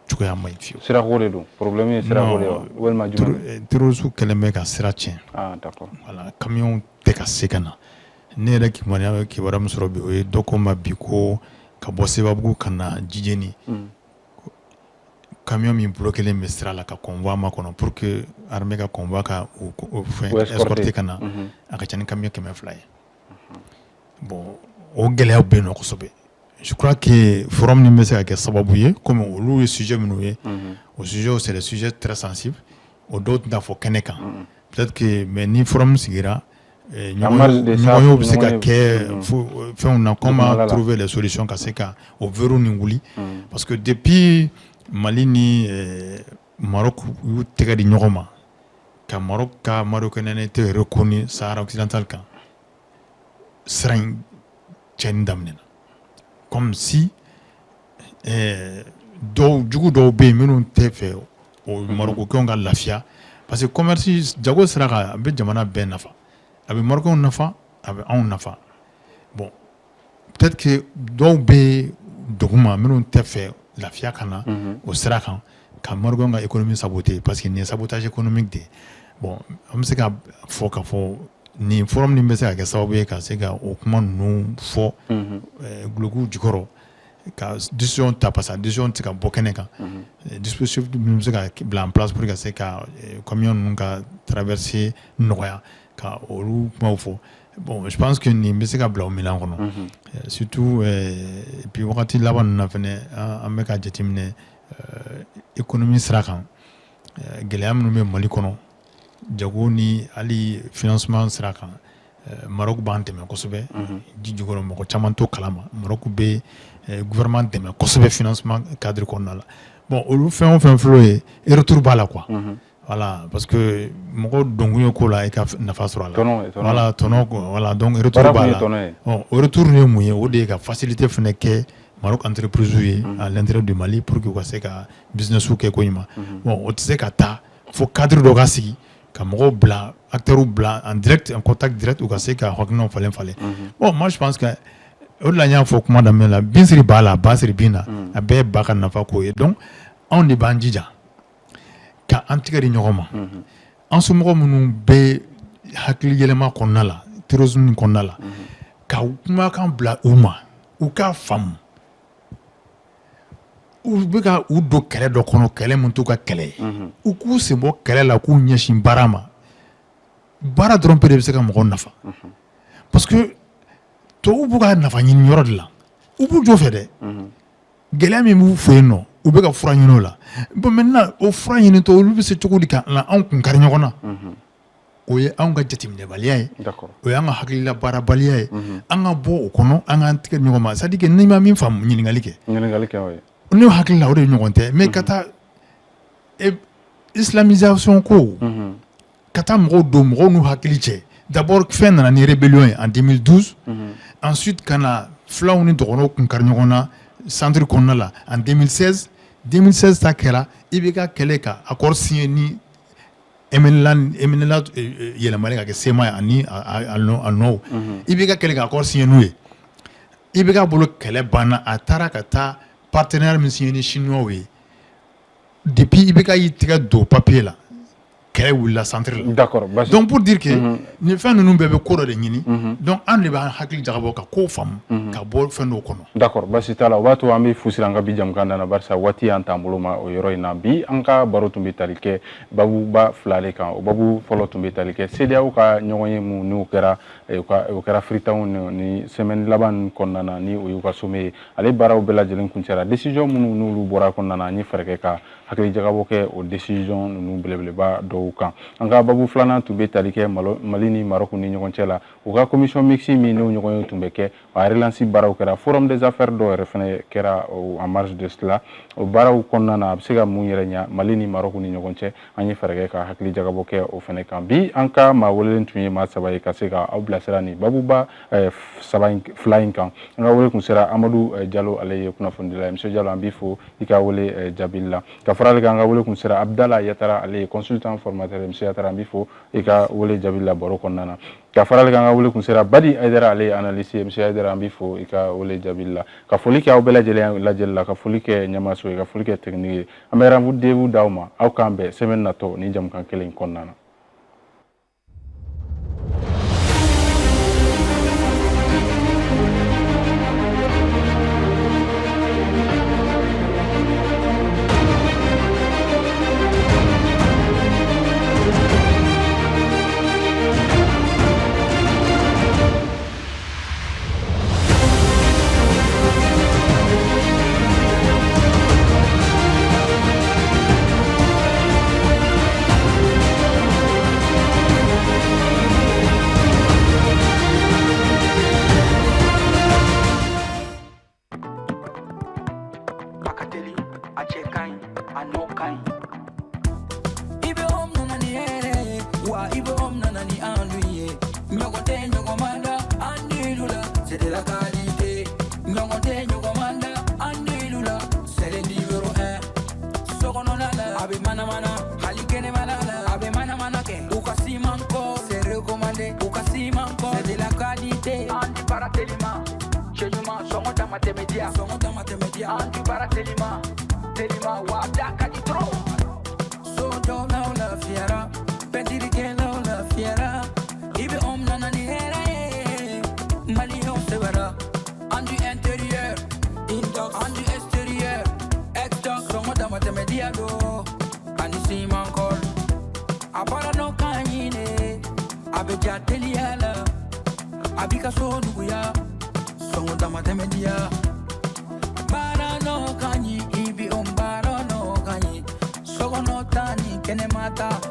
F: cogoya ma ɲi fiyewu
C: sira ko de don problème ye sira ko de walima jumɛn
F: terroristes kɛlen bɛ ka sira tiɲɛ
C: d'accord
F: voilà camion tɛ ka se ka na ne yɛrɛ kibaruya min sɔrɔ bi o ye dɔ ko ma bi ko ka bɔ Sebabugu ka na Jijeni camion min bloquelen bɛ sira la ka convoi makɔnɔ pour que armée ka convoi ka o fɛn escorter ka na a ka ca ni camion 200 ye bon o gɛlɛyaw bɛ yen nɔ kosɛbɛ je crois que forum nin bɛ se ka kɛ sababu ye comme olu ye sujet minnu ye o sujet c'est des sujets très sensibles o dɔw tɛna fɔ kɛnɛ kan peut-être que mais ni forum sigira ɲɔgɔnyew bɛ se ka kɛ fɛnw na comment trouver les solutions ka se ka o verrou nin wuli parce que depuis Mali ni Maroc y'u tɛgɛ di ɲɔgɔn ma ka Maroc ka marocanité reconnue Sahara occidental kan sira in cɛnni daminɛna comme si jugu dɔw bɛ yen minnu tɛ fɛ o Maroccains ka lafiya parce que commerce jago sira kan a bɛ jamana bɛɛ nafa a bɛ Marocains nafa a bɛ anw nafa bon peut-être que dɔw bɛ duguma minnu tɛ fɛ lafiya ka na o sira kan ka Marocains ka économie saboter parce que nin ye sabotage économique de bon an bɛ se ka fɔ ka fɔ ni forum nin bɛ se ka kɛ sababu ye ka se ka o kuma ninnu fɔ gulogu jukɔrɔ ka décision ta parce que décision tɛ se ka bɔ kɛnɛ kan dispositif minnu bɛ se ka bila en place pour que ka se ka camion ninnu ka traverser nɔgɔya ka olu kumaw fɔ bon je pense que nin bɛ se ka bila o milan kɔnɔ surtout et puis wagati laban ninnu na fɛnɛ an bɛ ka jateminɛ économie sira kan gɛlɛya minnu bɛ Mali kɔnɔ jago ni hali financement sira kan Maroc b'an dɛmɛ kosɛbɛ ji jukɔrɔ mɔgɔ caman to kalama Maroc bɛ gouvernement dɛmɛ kosɛbɛ financement cadre kɔnɔna la bon olu fɛn o fɛn filɛ ye retour b'a la quoi voilà parce que mɔgɔ donkun ye ko la i ka nafa sɔrɔ a la voilà tɔnɔ voilà donc retour b'a la bon o retour ye mun ye o de ye ka facilité fɛnɛ kɛ Maroc entreprise ye à l'intérieur du Mali pour que u ka se ka business kɛ ko ɲuman bon o tɛ se ka taa fo cadre dɔ ka sigi ka mɔgɔw bila acteurs bila en direct en contact direct u ka se ka hakilinaw falen bon moi je pense que o de la n y'a fɔ kuma daminɛ la binsiri b'a la ba siri bin na a bɛɛ ye ba ka nafa ko ye donc anw de b'an jija ka an tigɛ di ɲɔgɔn ma an somɔgɔ minnu bɛ hakili yɛlɛma kɔnɔna la terrorisme kɔnɔna la ka kumakan bila u ma u k'a faamu u bɛ ka u don kɛlɛ dɔ kɔnɔ kɛlɛ min t'u ka kɛlɛ ye u k'u sen bɔ kɛlɛ la k'u ɲɛsin baara ma baara dɔrɔn pe de bɛ se ka mɔgɔw nafa parce que tubabuw b'u ka nafa ɲini yɔrɔ de la u b'u jɔ fɛ dɛ gɛlɛya min b'u fɛ yen nɔ u bɛ ka fura ɲini o la bon maintenant o fura ɲinitɔ olu bɛ se cogo di ka anw kun kari ɲɔgɔn na o ye anw ka jateminɛbaliya ye o y'an ka hakilila baarabaliya ye an ka bɔ o kɔnɔ an k'an tigɛ ɲɔgɔn ma c'est à dire que n'i ma min faamu ɲininkali kɛ ne hakili la o de ye ɲɔgɔn tɛ mais ka taa islamisation ko ka taa mɔgɔw don mɔgɔw n'u hakili cɛ d'abord fɛn nana ni rébellion ye en 2012 ensuite ka na filaw ni dɔgɔnɔw kun kari ɲɔgɔn na centre kɔnɔna la en 2016 ta kɛra i bɛ ka kɛlɛ ka accord signé ni MNLA yɛlɛmalen ka kɛ SEMA ani a nɔw i bɛ ka kɛlɛ ka accord signé n'u ye i bɛ ka bolo kɛlɛ banna a taara ka taa partenaire min signé ni chinois ye depuis i bɛ ka y'i tigɛ don papier la kɛlɛ wulila centre la d'accord donc pour dire que nin fɛn ninnu bɛɛ bɛ ko dɔ de ɲini donc an de b'an hakili jagabɔ ka kow faamu ka bɔ fɛn dɔw kɔnɔ
C: d'accord basi t'a la o b'a to an bɛ fusiri an ka bi jamukan na barisa waati y'an t'an bolo ma o yɔrɔ in na bi an ka baro tun bɛ tali kɛ babuba fila de kan o babu fɔlɔ tun bɛ tali kɛ CEDEAO ka ɲɔgɔn ye mun n'o kɛra o kɛra Freetown ni semaine laban kɔnɔna na ni o y'u ka sommet ye ale baaraw bɛɛ lajɛlen kuncɛra décision minnu n'olu bɔra kɔnɔna na an ye fɛɛrɛ kɛ ka hakili jagabɔ kɛ o décision ninnu belebeleba dɔw kan an ka babu filanan tun bɛ tali kɛ Mali ni Maroc ni ɲɔgɔn cɛ la u ka commission mixte min n'o ɲɔgɔn ye tun bɛ kɛ a relance baaraw kɛra forum des affaires dɔw yɛrɛ fɛnɛ kɛra en marge de cela o baaraw kɔnɔna na a bɛ se ka mun yɛrɛ ɲa Mali ni Maroc ni ɲɔgɔn cɛ an ye fɛɛrɛ kɛ ka hakili jagabɔ kɛ o fɛnɛ kan bi an ka maa welelen tun ye maa saba ye ka se ka aw bilasira ni babuba fila in kan an ka wele kun sera Amadu Jalo ale ye kunnafoni dila monsieur Jalo an b'i fo i ka wele jabili la ka fara ale kan an ka wele kun sera Abdala Yatara ale ye consultant formateur monsieur Yatara an b'i fo i ka wele jabili la baro kɔnɔna na ka fara ale kan an ka wele kun sera Badi Aidara ale ye analyste ye monsieur Aidara an b'i fo i ka wele jabili la ka foli kɛ aw bɛɛ lajɛlen lajɛli la ka foli kɛ ɲɛmaaso ye ka foli kɛ technique ye an bɛ rendez-vous d'aw ma aw k'an bɛn semaine natɔ ni jamukan kelen kɔnɔna na.
B: Abika so nuguya, songo damatemedia. Bara no kanyi, ibi ombara no kanyi. Sogo no tani, kene mata.